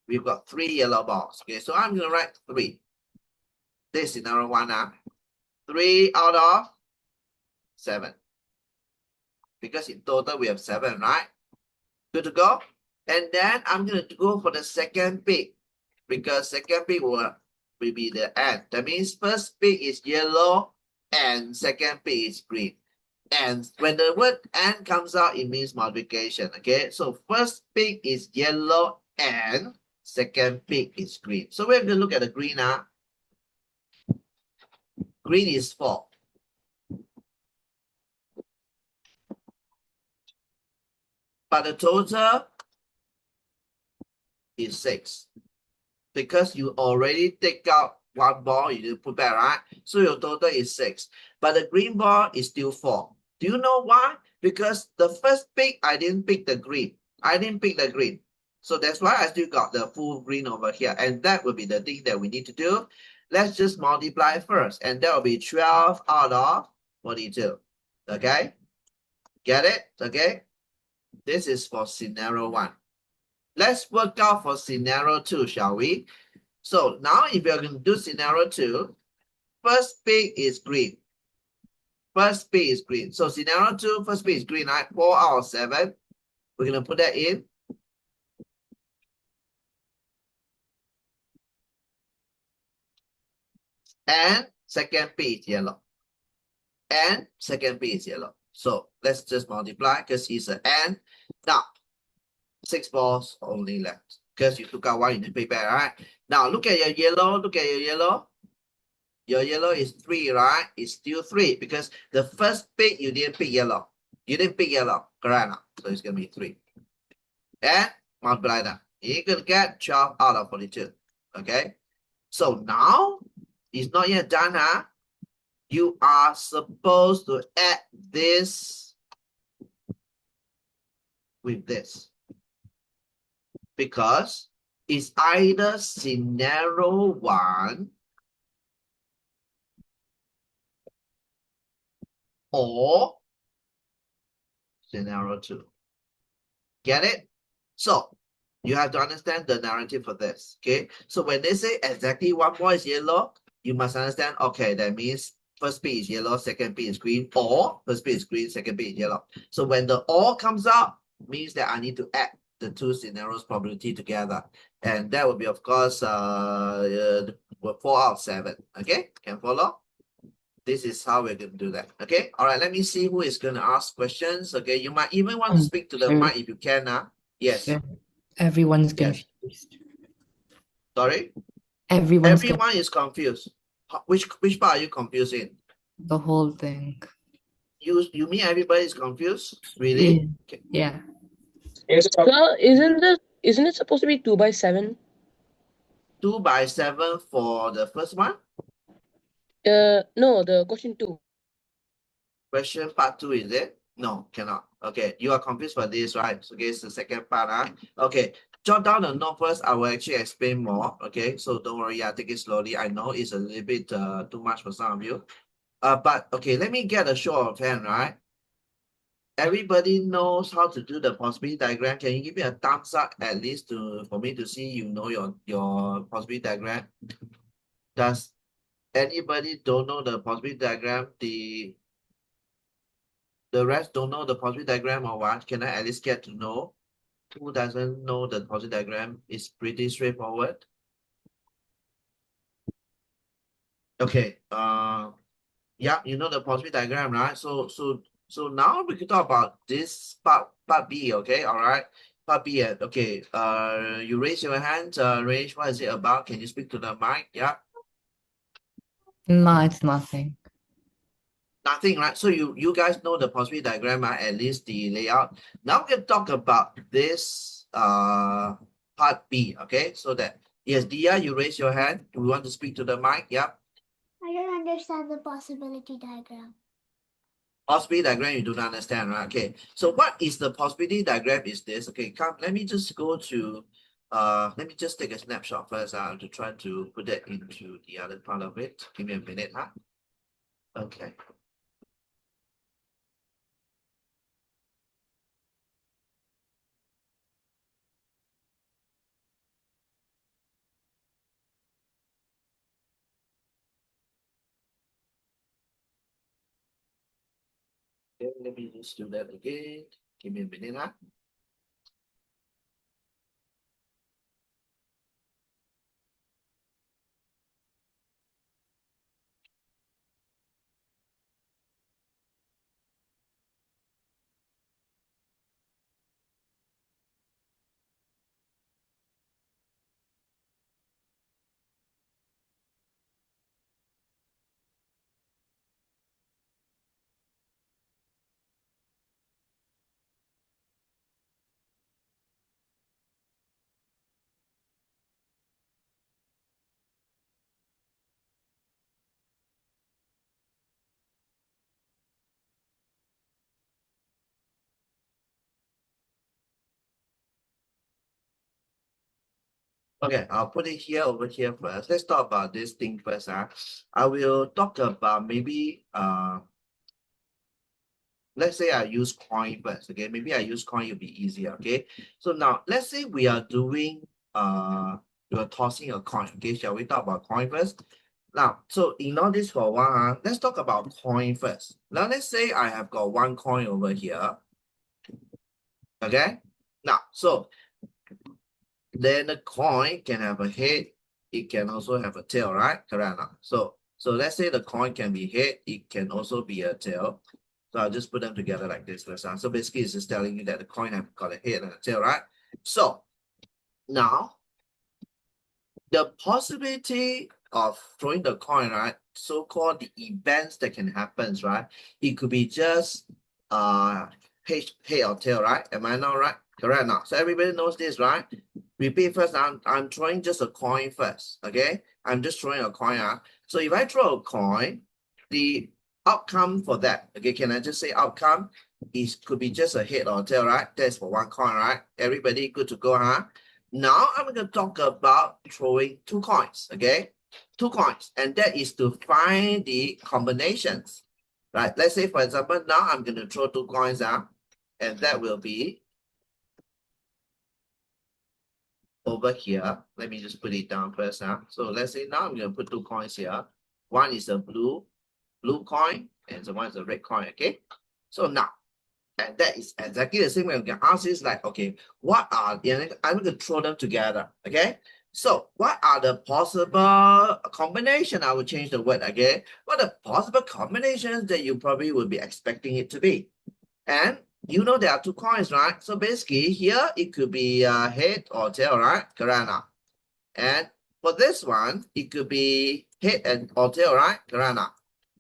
S1: We've got 3 yellow balls. Okay, so I'm going to write 3. This is scenario 1. 3 out of 7. Because in total we have 7, right? Good to go. And then I'm going to go for the second peak. Because second peak will be the end. That means first peak is yellow and second peak is green. And when the word and comes out, it means multiplication. Okay, so first peak is yellow and second peak is green. So we're going to look at the green now. Green is 4. But the total is 6. Because you already take out 1 ball, you didn't put back, right? So your total is 6. But the green ball is still 4. Do you know why? Because the first pick, I didn't pick the green. I didn't pick the green. So that's why I still got the full green over here. And that will be the thing that we need to do. Let's just multiply first. And that will be 12 out of 42. Okay? Get it? Okay? This is for scenario 1. Let's work out for scenario 2, shall we? So now if you're going to do scenario 2, first peak is green. First peak is green. So scenario 2, first peak is green, right? 4 out of 7. We're going to put that in. And second peak is yellow. And second peak is yellow. So let's just multiply because it's an and. Now, 6 balls only left. Because you took out 1 in the paper, right? Now look at your yellow. Look at your yellow. Your yellow is 3, right? It's still 3 because the first pick you didn't pick yellow. You didn't pick yellow, correct? So it's gonna be 3. And multiply that. You're gonna get 12 out of 42. Okay. So now it's not yet done, huh? You are supposed to add this with this. Because it's either scenario 1 or scenario 2. Get it? So you have to understand the narrative for this. Okay. So when they say exactly 1 ball is yellow, you must understand, okay, that means first P is yellow, second P is green, or first P is green, second P is yellow. So when the or comes out, means that I need to add the 2 scenarios probability together. And that would be, of course, 4 out of 7. Okay, can follow? This is how we're going to do that. Okay, all right, let me see who is going to ask questions. Okay, you might even want to speak to the mic if you can. Yes.
S2: Sir, everyone's
S1: Yes.
S2: confused.
S1: Sorry?
S2: Everyone
S1: is confused. Which part are you confused in?
S2: the whole thing.
S1: You mean everybody is confused? Really?
S2: Yeah.
S3: Sir, isn't it supposed to be 2 by 7?
S1: 2 by 7 for the first one?
S3: No, the question 2.
S1: Question part 2, is it? No, cannot. Okay, you are confused for this, right? So, okay, it's the second part. Okay, jot down the note first. I will actually explain more. Okay, so don't worry. Take it slowly. I know it's a little bit too much for some of you. But okay, let me get a show of hand, right? Everybody knows how to do the possibility diagram. Can you give me a thumbs up at least for me to see you know your possibility diagram? Does anybody don't know the possibility diagram? The rest don't know the possibility diagram or what? Can I at least get to know? Who doesn't know the possibility diagram? It's pretty straightforward. Okay. Yeah, you know the possibility diagram, right? So now we can talk about this part B. Okay, all right. Part B. Okay. You raise your hand. Raise. What is it about? Can you speak to the mic? Yeah.
S2: No, it's nothing.
S1: Nothing, right? So you guys know the possibility diagram, right? At least the layout. Now we can talk about this part B. Okay, so that yes, Dia, you raise your hand. We want to speak to the mic. Yeah.
S4: I don't understand the possibility diagram.
S1: Possibility diagram you do not understand, right? Okay, so what is the possibility diagram is this? Okay, come, let me just go to, let me just take a snapshot first to try to put that into the other part of it. Give me a minute, huh? Okay. Okay, let me just do that again. Give me a minute, huh? Okay, I'll put it here over here first. Let's talk about this thing first. I will talk about maybe let's say I use coin first. Okay, maybe I use coin, it'll be easier. Okay, so now let's say we are doing we are tossing a coin. Okay, shall we talk about coin first? Now, so ignore this for a while. Let's talk about coin first. Now, let's say I have got one coin over here. Okay, now so then the coin can have a head, it can also have a tail, right? Correct. So let's say the coin can be head, it can also be a tail. So I'll just put them together like this first. So basically it's just telling you that the coin have got a head and a tail, right? So now the possibility of throwing the coin, right? So-called the events that can happen, right? It could be just head or tail, right? Am I not right? Correct now. So everybody knows this, right? Repeat first. I'm throwing just a coin first. Okay, I'm just throwing a coin. So if I throw a coin, the outcome for that, okay, can I just say outcome is could be just a head or a tail, right? That's for one coin, right? Everybody good to go, huh? Now I'm going to talk about throwing two coins, okay? Two coins, and that is to find the combinations, right? Let's say, for example, now I'm going to throw two coins out, and that will be over here. Let me just put it down first. So let's say now I'm going to put two coins here. One is a blue coin, and the one is a red coin, okay? So now, and that is exactly the same way we can ask is like, okay, what are the, I'm going to throw them together, okay? So what are the possible combination? I will change the word again. What are possible combinations that you probably would be expecting it to be? And you know there are two coins, right? So basically here it could be head or tail, right? Correct now. And for this one, it could be head and or tail, right? Correct now.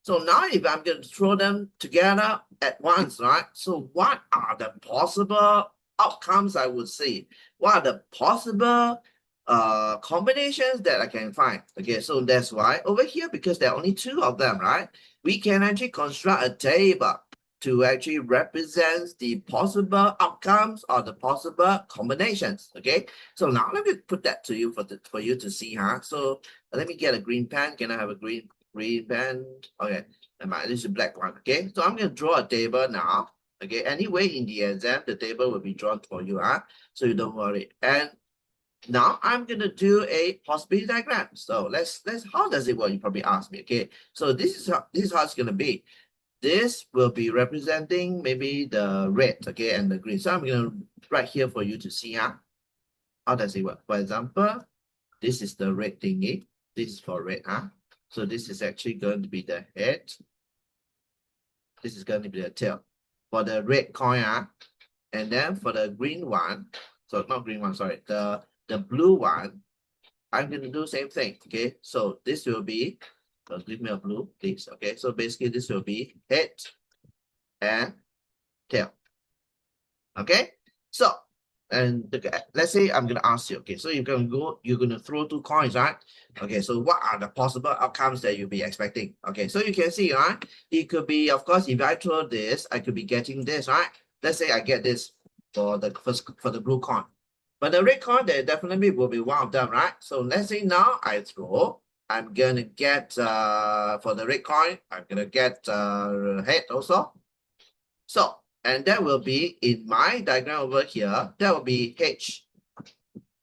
S1: So now if I'm going to throw them together at once, right? So what are the possible outcomes I would see? What are the possible combinations that I can find? Okay, so that's why over here, because there are only two of them, right? We can actually construct a table to actually represent the possible outcomes or the possible combinations. Okay, so now let me put that to you for you to see, huh? So let me get a green pen. Can I have a green pen? Okay, this is a black one. Okay, so I'm gonna draw a table now. Okay, anyway, in the exam, the table will be drawn for you, huh? So you don't worry. And now I'm gonna do a possibility diagram. So let's how does it work? You probably ask me. Okay, so this is how it's gonna be. This will be representing maybe the red, okay, and the green. So I'm gonna write here for you to see, huh? How does it work? For example, this is the red thingy. This is for red, huh? So this is actually going to be the head. This is going to be the tail. For the red coin, huh? And then for the green one, so not green one, sorry, the blue one, I'm gonna do the same thing. Okay, so this will be, give me a blue, please. Okay, so basically this will be head and tail. Okay, so and let's say I'm gonna ask you. Okay, so you're gonna throw two coins, right? Okay, so what are the possible outcomes that you'll be expecting? Okay, so you can see, right? It could be, of course, if I throw this, I could be getting this, right? Let's say I get this for the blue coin. But the red coin, there definitely will be one of them, right? So let's say now I throw, I'm gonna get for the red coin, I'm gonna get head also. So, and that will be in my diagram over here, that will be H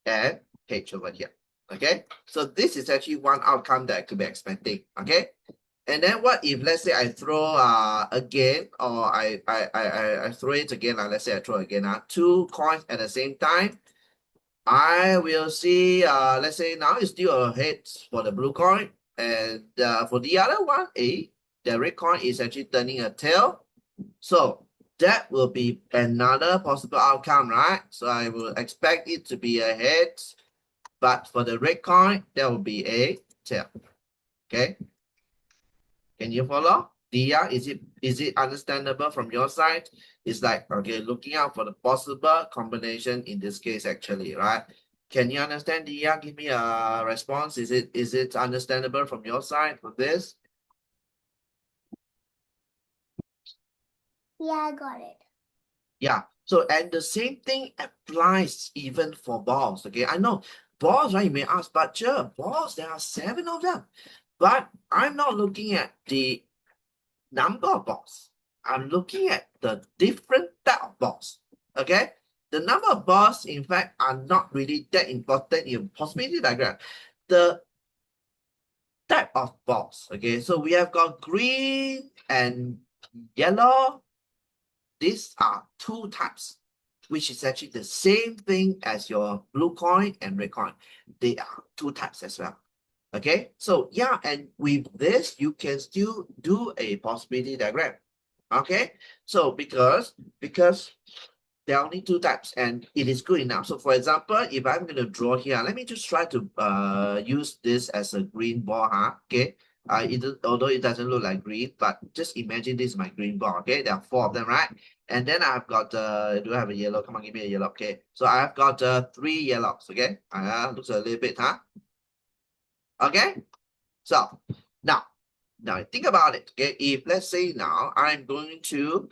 S1: and H over here. Okay, so this is actually one outcome that I could be expecting. Okay, and then what if let's say I throw again, or I throw it again, let's say I throw again two coins at the same time. I will see, let's say now it's still a head for the blue coin, and for the other one, the red coin is actually turning a tail. So that will be another possible outcome, right? So I will expect it to be a head, but for the red coin, that will be a tail. Okay. Can you follow? Dia, is it understandable from your side? It's like, okay, looking out for the possible combination in this case, actually, right? Can you understand, Dia? Give me a response. Is it understandable from your side for this?
S4: Yeah, I got it.
S1: Yeah. So, and the same thing applies even for balls. Okay, I know balls, right? You may ask, but sure, balls, there are 7 of them. But I'm not looking at the number of balls. I'm looking at the different type of balls. Okay, the number of balls, in fact, are not really that important in possibility diagram. The type of balls. Okay, so we have got green and yellow. These are 2 types, which is actually the same thing as your blue coin and red coin. They are 2 types as well. Okay, so yeah, and with this, you can still do a possibility diagram. Okay, so because there are only 2 types and it is good enough. So for example, if I'm going to draw here, let me just try to use this as a green ball, huh? Okay, although it doesn't look like green, but just imagine this is my green ball. Okay, there are 4 of them, right? And then I've got do I have a yellow? Come on, give me a yellow. Okay, so I've got 3 yellows. Okay, looks a little bit, huh? Okay, so now think about it. Okay, if let's say now I'm going to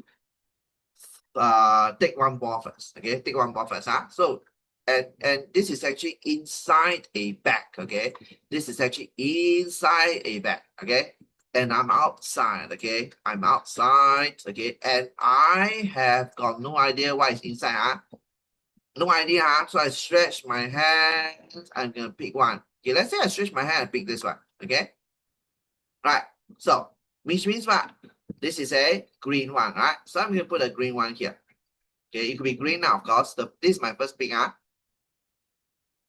S1: take 1 ball first. Okay, take 1 ball first, huh? So and this is actually inside a bag. Okay, this is actually inside a bag. Okay, and I'm outside. Okay, I'm outside. Okay, and I have got no idea what is inside, huh? No idea, huh? So I stretch my hand. I'm gonna pick one. Okay, let's say I stretch my hand and pick this one. Okay, right. So which means what? This is a green one, right? So I'm gonna put a green one here. Okay, it could be green now, of course. This is my first pick, huh?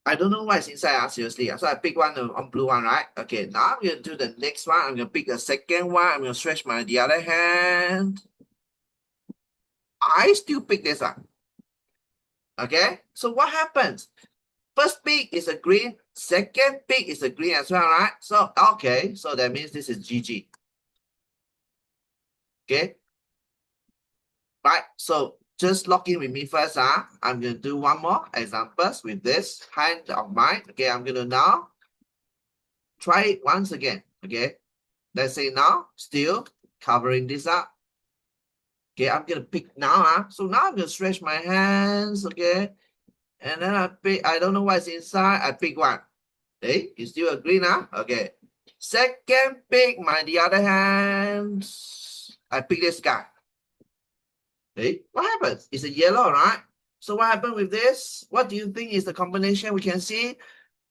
S1: I don't know what is inside, seriously. So I pick one on blue one, right? Okay, now I'm gonna do the next one. I'm gonna pick the second one. I'm gonna stretch the other hand. I still pick this one. Okay, so what happens? First pick is a green, second pick is a green as well, right? So, okay, so that means this is GG. Okay, right? So just log in with me first. I'm going to do one more examples with this hand of mine. Okay, I'm going to now try it once again. Okay, let's say now, still covering this up. Okay, I'm going to pick now. So now I'm going to stretch my hands. Okay, and then I pick, I don't know what's inside. I pick one. Okay, you still agree now? Okay. Second pick, the other hand. I pick this guy. Okay, what happens? It's a yellow, right? So what happened with this? What do you think is the combination we can see?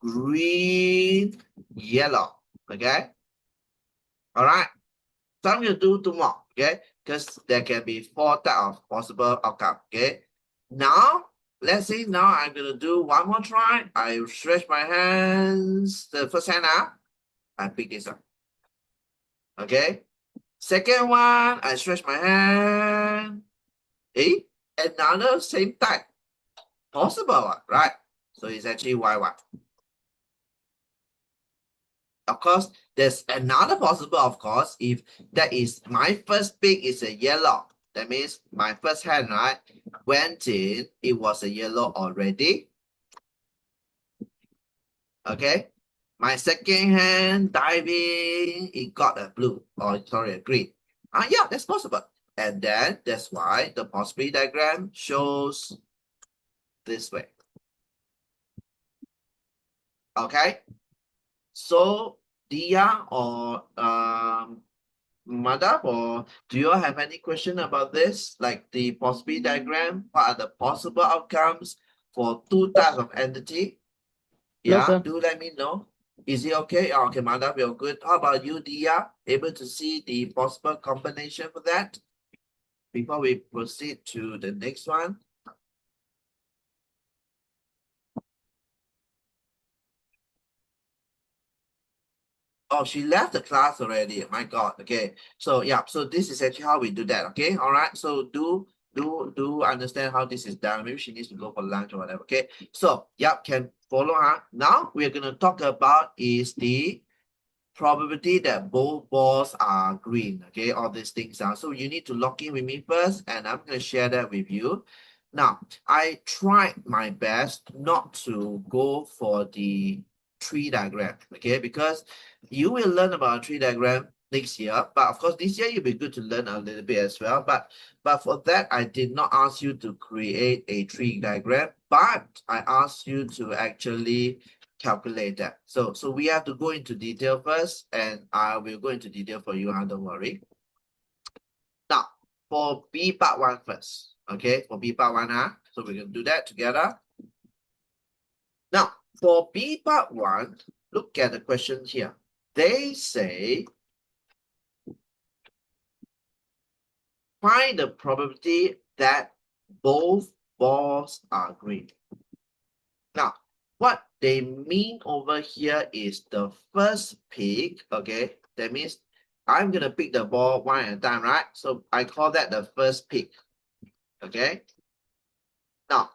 S1: Green, yellow. Okay. All right. So I'm going to do two more. Okay, because there can be 4 types of possible outcome. Okay. Now, let's say now I'm going to do one more try. I stretch my hands. The first hand up. I pick this up. Okay. Second one, I stretch my hand. Another same type. Possible one, right? So it's actually Y1. Of course, there's another possible, of course, if that is my first pick is a yellow. That means my first hand, right, went in, it was a yellow already. Okay. My second hand diving, it got a blue, or sorry, a green. Yeah, that's possible. And then that's why the possibility diagram shows this way. Okay. So Dia or Madhav, or do you all have any question about this? Like the possibility diagram, what are the possible outcomes for 2 types of entity?
S3: No,
S1: Yeah,
S3: sir.
S1: do let me know. Is it okay? Okay, Madhav, you're good. How about you, Dia? Able to see the possible combination for that? Before we proceed to the next one. Oh, she left the class already. My God. Okay. So yeah, so this is actually how we do that. Okay. All right. So do understand how this is done. Maybe she needs to go for lunch or whatever. Okay. So yeah, can follow her. Now we're gonna talk about is the probability that both balls are green. Okay, all these things are. So you need to log in with me first, and I'm gonna share that with you. Now, I tried my best not to go for the tree diagram, okay, because you will learn about a tree diagram next year, but of course this year it'll be good to learn a little bit as well. But for that, I did not ask you to create a tree diagram, but I asked you to actually calculate that. So we have to go into detail first, and I will go into detail for you, don't worry. Now, for B part 1 first, okay, for B part 1, so we're going to do that together. Now, for B part 1, look at the question here. They say, find the probability that both balls are green. Now, what they mean over here is the first pick, okay? That means I'm going to pick the ball one at a time, right? So I call that the first pick, okay? Now,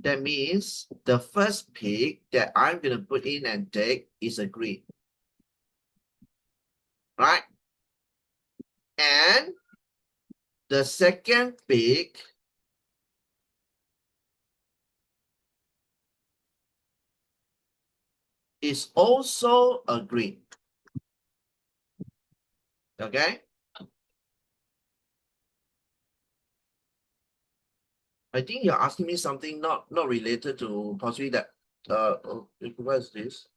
S1: that means the first pick that I'm going to put in and take is a green, right? And the second pick is also a green, okay? I think you're asking me something not related to possibly that. What is this?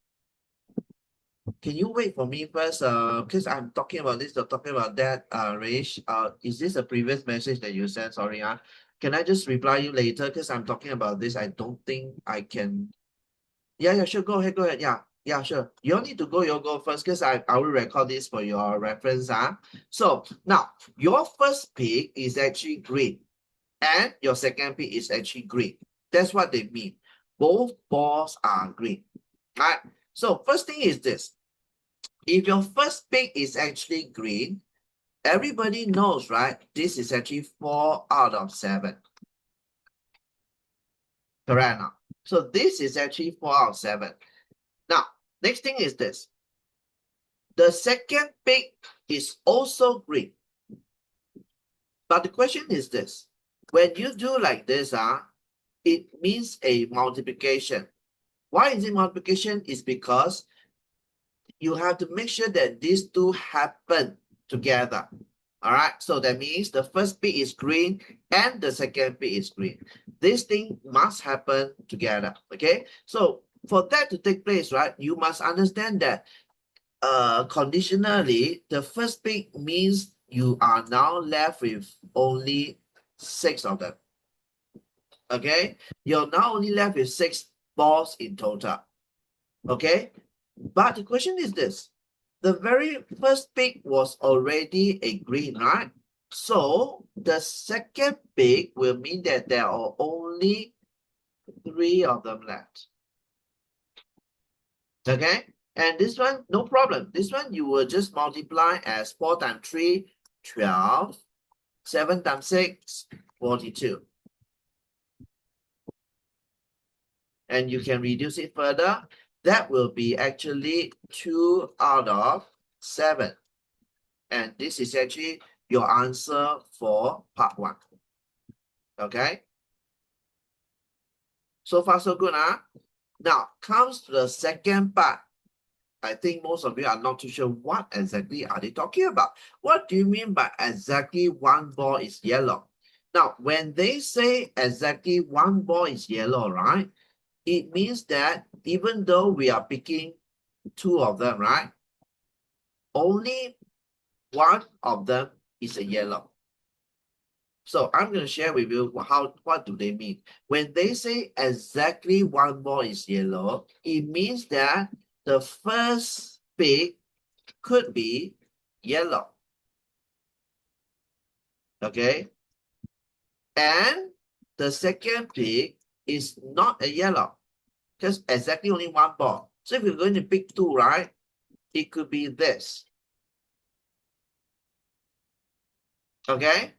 S1: Can you wait for me first? Because I'm talking about this, or talking about that. Raish, is this a previous message that you sent? Sorry, can I just reply you later? Because I'm talking about this. I don't think I can. Yeah, sure. Go ahead. Yeah, sure. You don't need to go. You'll go first, because I will record this for your reference. So now your first pick is actually green, and your second pick is actually green. That's what they mean. Both balls are green. Right. So first thing is this. If your first pick is actually green, everybody knows, right? This is actually 4 out of 7. Correct now. So this is actually 4 out of 7. Now, next thing is this. The second pick is also green. But the question is this. when you do like this, it means a multiplication. Why is it multiplication? Is because you have to make sure that these two happen together. All right, so that means the first bit is green and the second bit is green. This thing must happen together, okay? So for that to take place, right, you must understand that conditionally, the first bit means you are now left with only 6 of them, okay? You're now only left with 6 balls in total, okay? But the question is this. The very first pick was already a green, right? So the second pick will mean that there are only 3 of them left. Okay? And this one, no problem. This one you will just multiply as 4 times 3, 12. 7 times 6, 42. And you can reduce it further. That will be actually 2 out of 7. And this is actually your answer for part 1. Okay? So far, so good, huh? Now, comes to the second part. I think most of you are not too sure what exactly are they talking about. What do you mean by exactly one ball is yellow? Now, when they say exactly one ball is yellow, right? It means that even though we are picking 2 of them, right? Only 1 of them is a yellow. So I'm going to share with you what do they mean. When they say exactly one ball is yellow, it means that the first pick could be yellow. Okay? And the second pick is not a yellow. Because exactly only 1 ball. So if you're going to pick 2, right? It could be this. Okay?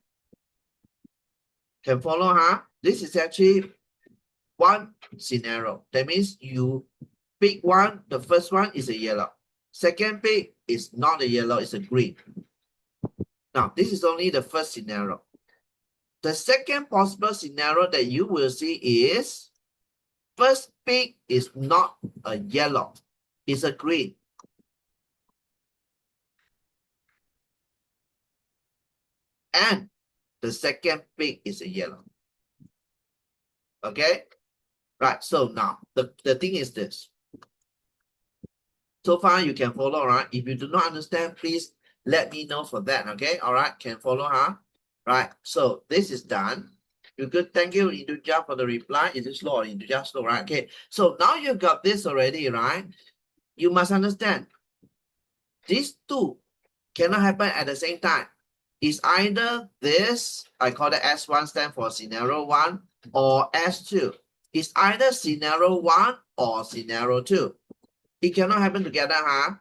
S1: Can follow, huh? This is actually one scenario. That means you pick one, the first one is a yellow. Second pick is not a yellow, it's a green. Now, this is only the first scenario. The second possible scenario that you will see is first pick is not a yellow, it's a green. And the second pick is a yellow. Okay? Right, so now the thing is this. So far you can follow, right? If you do not understand, please let me know for that, okay? All right, can follow, huh? Right, so this is done. You good, thank you, Induja, for the reply. Is it slow or Induja slow, right? Okay, so now you got this already, right? You must understand, these two cannot happen at the same time. It's either this, I call it S1 stand for scenario 1, or S2. It's either scenario 1 or scenario 2. It cannot happen together, huh?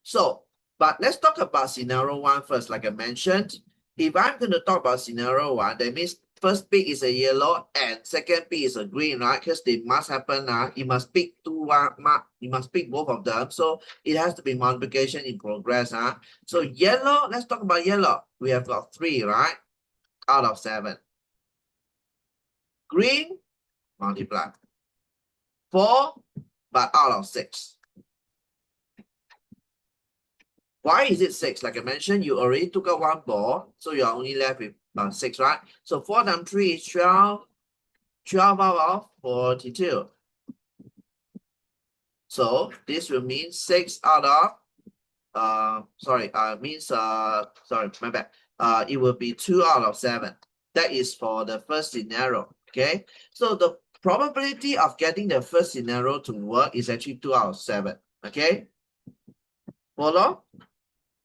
S1: So, but let's talk about scenario 1 first. Like I mentioned, if I'm going to talk about scenario 1, that means first pick is a yellow and second pick is a green, right? Because they must happen. You must pick you must pick both of them. So it has to be multiplication in progress. So yellow, let's talk about yellow. We have got 3, right? Out of 7. Green, multiply. 4, but out of 6. Why is it 6? Like I mentioned, you already took out 1 ball, so you're only left with 6, right? So 4 times 3 is 12. 12 out of 42. So this will mean 6 out of sorry, my bad. It will be 2 out of 7. That is for the first scenario. Okay. So the probability of getting the first scenario to work is actually 2 out of 7. Okay. Follow?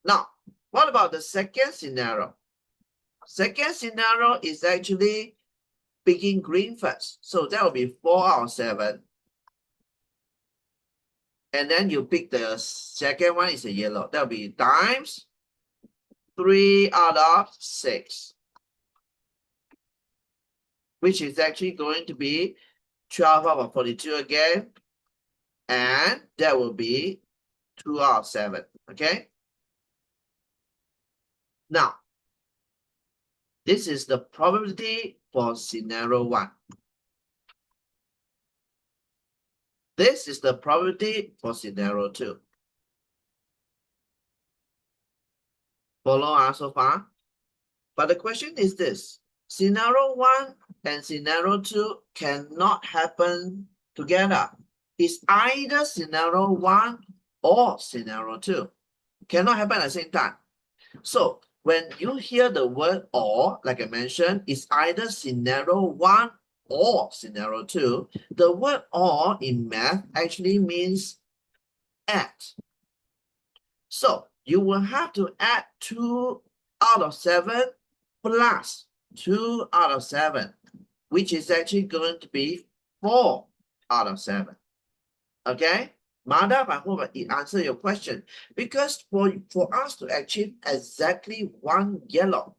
S1: Now, what about the second scenario? Second scenario is actually picking green first. So that will be 4 out of 7. And then you pick the second one is a yellow. That will be times 3 out of 6. Which is actually going to be 12 out of 42 again. And that will be 2 out of 7. Okay. Now, this is the probability for scenario 1. This is the probability for scenario 2. Follow so far? But the question is this. Scenario 1 and scenario 2 cannot happen together. It's either scenario 1 or scenario 2. Cannot happen at the same time. So when you hear the word or, like I mentioned, it's either scenario 1 or scenario 2. The word or in math actually means add. So you will have to add 2 out of 7 plus 2 out of 7, which is actually going to be 4 out of 7. Okay? Madhav, I hope it answered your question. Because for us to achieve exactly 1 yellow,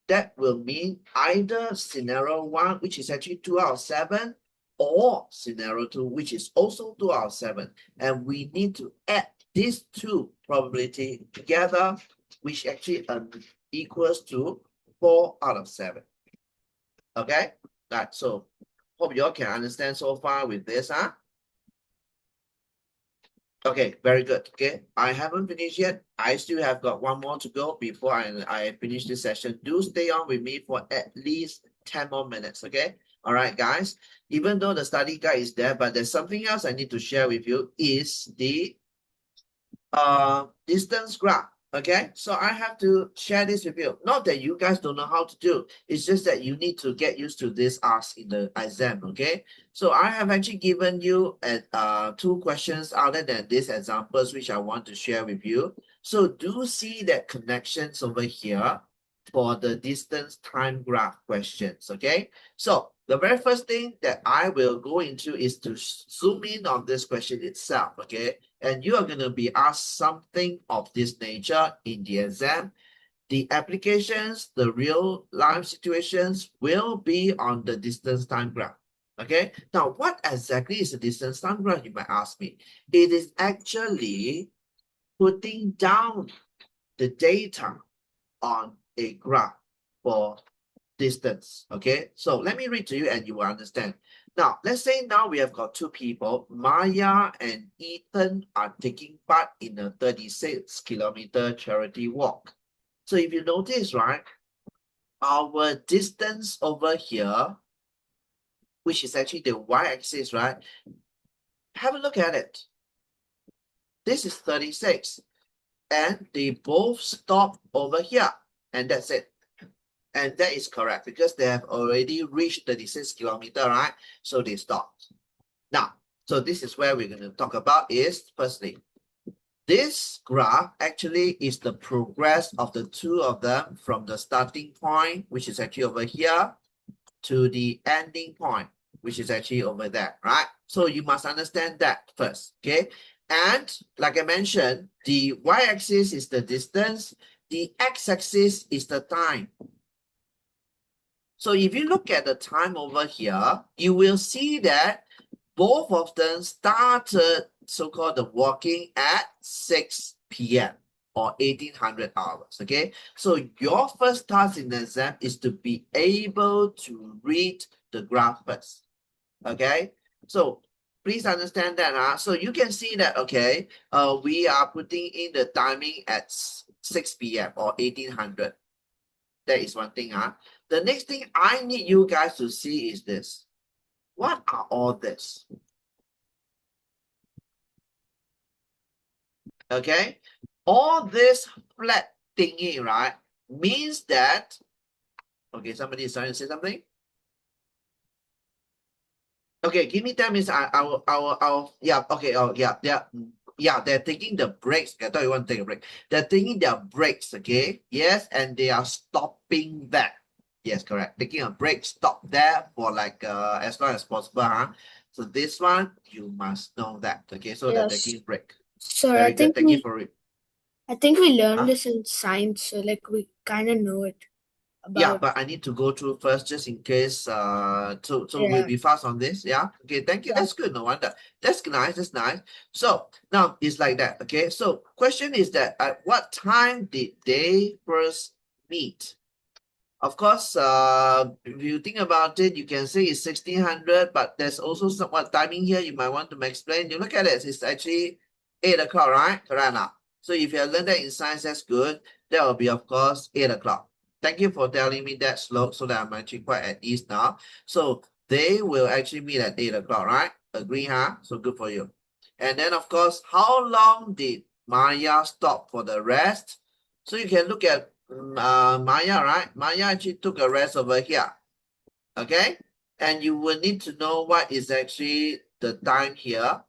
S1: that will mean either scenario 1, which is actually 2 out of 7, or scenario 2, which is also 2 out of 7. And we need to add these two probability together, which actually equals to 4 out of 7. Okay? Right, so hope you all can understand so far with this, huh? Okay, very good. Okay, I haven't finished yet. I still have got one more to go before I finish this session. Do stay on with me for at least 10 more minutes, okay? All right, guys. Even though the study guide is there, but there's something else I need to share with you is the distance graph. Okay, so I have to share this with you. Not that you guys don't know how to do. It's just that you need to get used to this ask in the exam. Okay, so I have actually given you 2 questions other than these examples, which I want to share with you. So do see that connections over here for the distance time graph questions. Okay, so the very first thing that I will go into is to zoom in on this question itself. Okay. And you are going to be asked something of this nature in the exam. The applications, the real life situations will be on the distance time graph. Okay. Now, what exactly is the distance time graph? You might ask me. It is actually putting down the data on a graph for distance. Okay. So let me read to you and you will understand. Now, let's say now we have got 2 people, Maya and Ethan are taking part in a 36-kilometer charity walk. So if you notice, right, our distance over here, which is actually the y-axis, right? Have a look at it. This is 36, and they both stop over here, and that's it. And that is correct because they have already reached 36 kilometers, right? So they stopped. Now, so this is where we're going to talk about is, firstly, this graph actually is the progress of the 2 of them from the starting point, which is actually over here, to the ending point, which is actually over there, right? So you must understand that first, okay? And like I mentioned, the y-axis is the distance, the x-axis is the time. So if you look at the time over here, you will see that both of them started so-called the walking at 6 p.m. or 1800 hours, okay? So your first task in the exam is to be able to read the graph first, okay? So please understand that. So you can see that, okay, we are putting in the timing at 6 p.m. or 1800. That is one thing. The next thing I need you guys to see is this. What are all this? Okay, all this flat thingy, right, means that, okay, somebody is trying to say something. Okay, give me 10 minutes. Yeah, okay, oh, yeah, they're taking the breaks. I thought you want to take a break. They're taking their breaks, okay? Yes, and they are stopping that. Yes, correct. Taking a break, stop there for like as long as possible, So this one, you must know that, okay? So they're taking a break.
S5: Sir,
S1: Very good. Thank you for it.
S5: I think we learned this in science, so like we kind of know it.
S1: Yeah, but I need to go through first just in case. So we'll be fast on this. Yeah. Okay. Thank you.
S5: Yeah.
S1: That's good. No wonder. That's nice. That's nice. So now it's like that. Okay. So question is that at what time did they first meet? Of course, if you think about it, you can say it's 1600, but there's also somewhat timing here. You might want to explain. You look at it, it's actually 8 o'clock, right? Correct now. So if you have learned that in science, that's good. That will be, of course, 8 o'clock. Thank you for telling me that slope so that I'm actually quite at ease now. So they will actually meet at 8 o'clock, right? Agree, huh? So good for you. And then, of course, how long did Maya stop for the rest? So you can look at Maya, right? Maya actually took a rest over here. Okay? And you will need to know what is actually the time here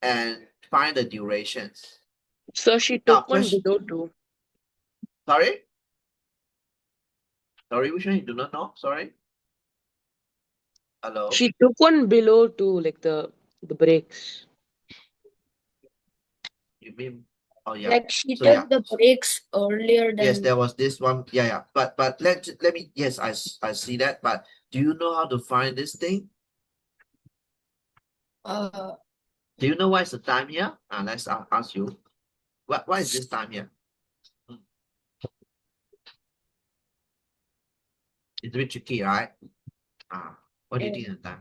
S1: and find the durations.
S3: So she
S1: Now,
S3: took one
S1: question.
S3: below 2.
S1: Sorry? Sorry, which one you do not know? Sorry? Hello?
S3: She took one below 2, like the breaks.
S1: You mean? Oh, yeah.
S5: Like she
S1: So,
S5: took
S1: yeah.
S5: the breaks earlier
S1: Yes,
S5: than
S1: there was this one. Yeah, yeah. But let me, yes, I see that. But do you know how to find this thing? Do you know what is the time here? Let's ask you. What is this time here? It's a bit tricky, right? What do you think of the time?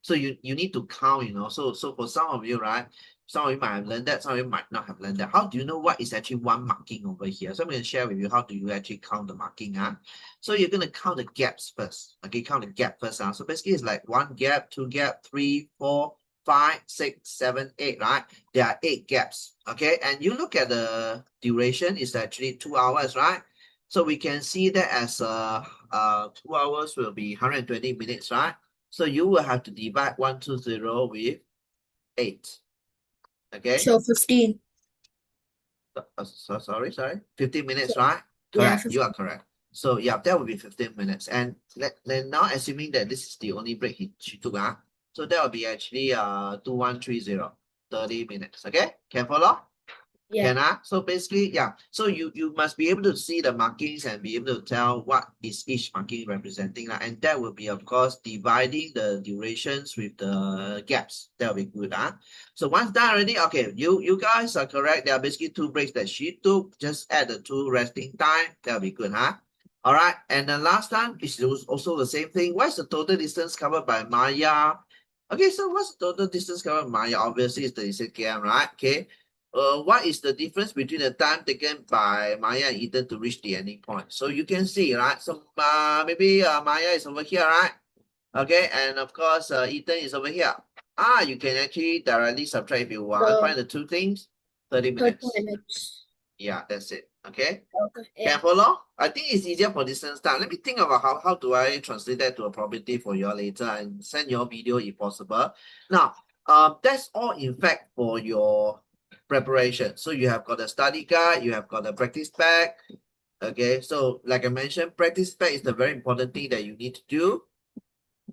S1: So you need to count, So for some of you, right? Some of you might have learned that, some of you might not have learned that. How do you know what is actually one marking over here? So I'm going to share with you how do you actually count the marking, So you're going to count the gaps first. Okay, count the gap first, So basically it's like 1 gap, 2 gap, 3, 4, 5, 6, 7, 8, right? There are 8 gaps. Okay, and you look at the duration, it's actually 2 hours, right? So we can see that as 2 hours will be 120 minutes, right? So you will have to divide 120 with 8. Okay.
S5: so 15.
S1: Sorry. 15 minutes, right?
S5: Yeah,
S1: Correct. You are correct. So yeah, that would be 15 minutes. And then now assuming that this is the only break she took, so that will be actually 2130, 30 minutes. Okay, can follow?
S5: Yeah.
S1: Can So basically, yeah. So you must be able to see the markings and be able to tell what is each marking representing, and that will be, of course, dividing the durations with the gaps. That will be good, So once done already, okay, you guys are correct. There are basically 2 breaks that she took. Just add the 2 resting time. That will be good, All right, and the last time is also the same thing. What is the total distance covered by Maya? Okay, so what's the total distance covered by Maya? Obviously, it's 36 km, right? Okay. What is the difference between the time taken by Maya and Ethan to reach the ending point? So you can see, right? So maybe Maya is over here, right? Okay, and of course, Ethan is over here. You can actually directly subtract if you want. Find the 2 things, 30
S5: 30
S1: minutes.
S5: minutes.
S1: Yeah, that's it. Okay.
S5: Okay. Yeah.
S1: Can follow? I think it's easier for distance time. Let me think about how do I translate that to a probability for you all later and send your video if possible. Now, that's all in fact for your preparation. So you have got a study guide, you have got a practice pack. Okay, so like I mentioned, practice pack is the very important thing that you need to do.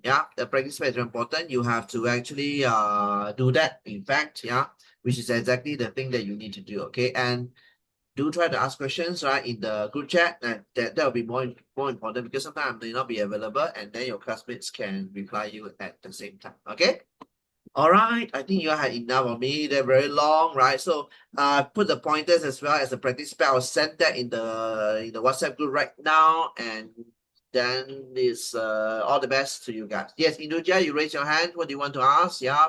S1: Yeah, the practice pack is very important. You have to actually do that, in fact, which is exactly the thing that you need to do. Okay, and do try to ask questions, right, in the group chat, and that will be more important because sometimes I may not be available, and then your classmates can reply you at the same time. Okay. All right, I think you had enough of me. They're very long, right? So put the pointers as well as the practice pack. I'll send that in the WhatsApp group right now, and then it's all the best to you guys. Yes, Induja, you raise your hand. What do you want to ask? Yeah.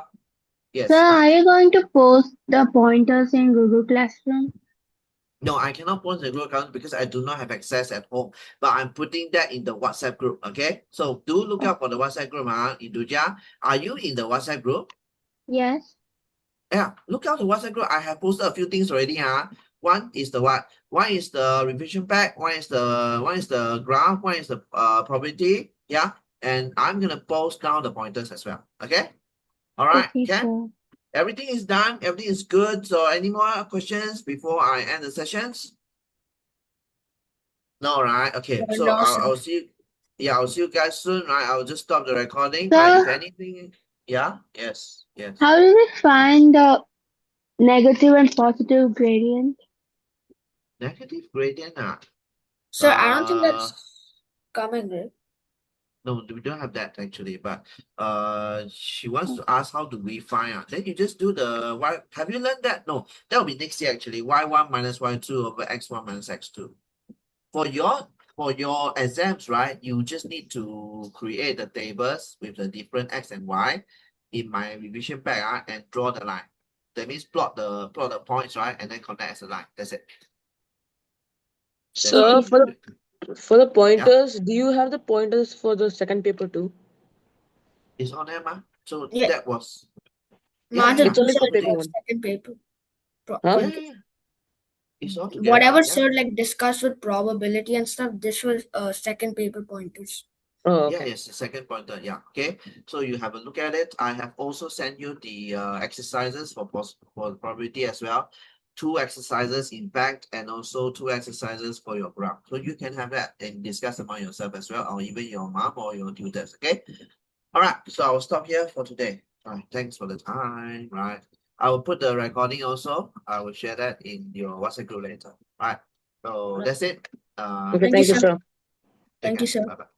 S1: Yes.
S6: Sir, are you going to post the pointers in Google Classroom?
S1: No, I cannot post the Google account because I do not have access at home. But I'm putting that in the WhatsApp group. Okay. So do look out for the WhatsApp group, Induja. Are you in the WhatsApp group?
S6: Yes.
S1: Yeah, look out the WhatsApp group. I have posted a few things already. One is the what? One is the revision pack. One is the graph. One is the probability. Yeah. And I'm gonna post down the pointers as well. Okay. All right.
S6: Okay,
S1: Okay.
S6: sir.
S1: Everything is done. Everything is good. So any more questions before I end the sessions? No, right? Okay. So
S5: No, sir.
S1: I'll see you. Yeah, I'll see you guys soon, right? I'll just stop the recording. Right? If
S6: Sir,
S1: anything, yeah, yes.
S6: how do we find the negative and positive gradient?
S1: Negative gradient,
S5: So I don't think
S1: Uh,
S5: that's coming, right?
S1: no, we don't have that actually, but she wants to ask how do we find then you just do the y. Have you learned that? No, that will be next year actually. Y1 minus y2 over x1 minus x2. For your for your exams, right, you just need to create the tables with the different X and Y in my revision pack and draw the line. That means plot the points, right, and then connect as a line. That's it. That's
S3: Sir,
S1: what you do.
S3: for the pointers, do you have the pointers for the second paper too?
S1: It's on there, ma. So
S5: Yeah.
S1: that was
S5: Math
S1: yeah,
S5: is
S3: It's only for
S5: also
S3: paper
S5: like
S3: one.
S5: second paper.
S3: Huh?
S1: yeah,
S5: Pointers.
S1: yeah. It's all together.
S5: Whatever
S1: Yeah.
S5: sir like discussed with probability and stuff, this was second paper pointers.
S3: Oh,
S1: Yeah,
S3: okay.
S1: yes, the second pointer. Yeah, okay. So you have a look at it. I have also sent you the exercises for probability as well. 2 exercises in fact, and also 2 exercises for your graph. So you can have that and discuss among yourself as well, or even your mom or your tutors. Okay. All right. So I will stop here for today. All right. Thanks for the time. Right. I will put the recording also. I will share that in your WhatsApp group later. All right. So that's it.
S3: Okay,
S5: Thank you,
S3: thank you,
S5: sir.
S3: sir.
S1: Take
S5: Thank you,
S1: care.
S5: sir.
S1: Bye bye.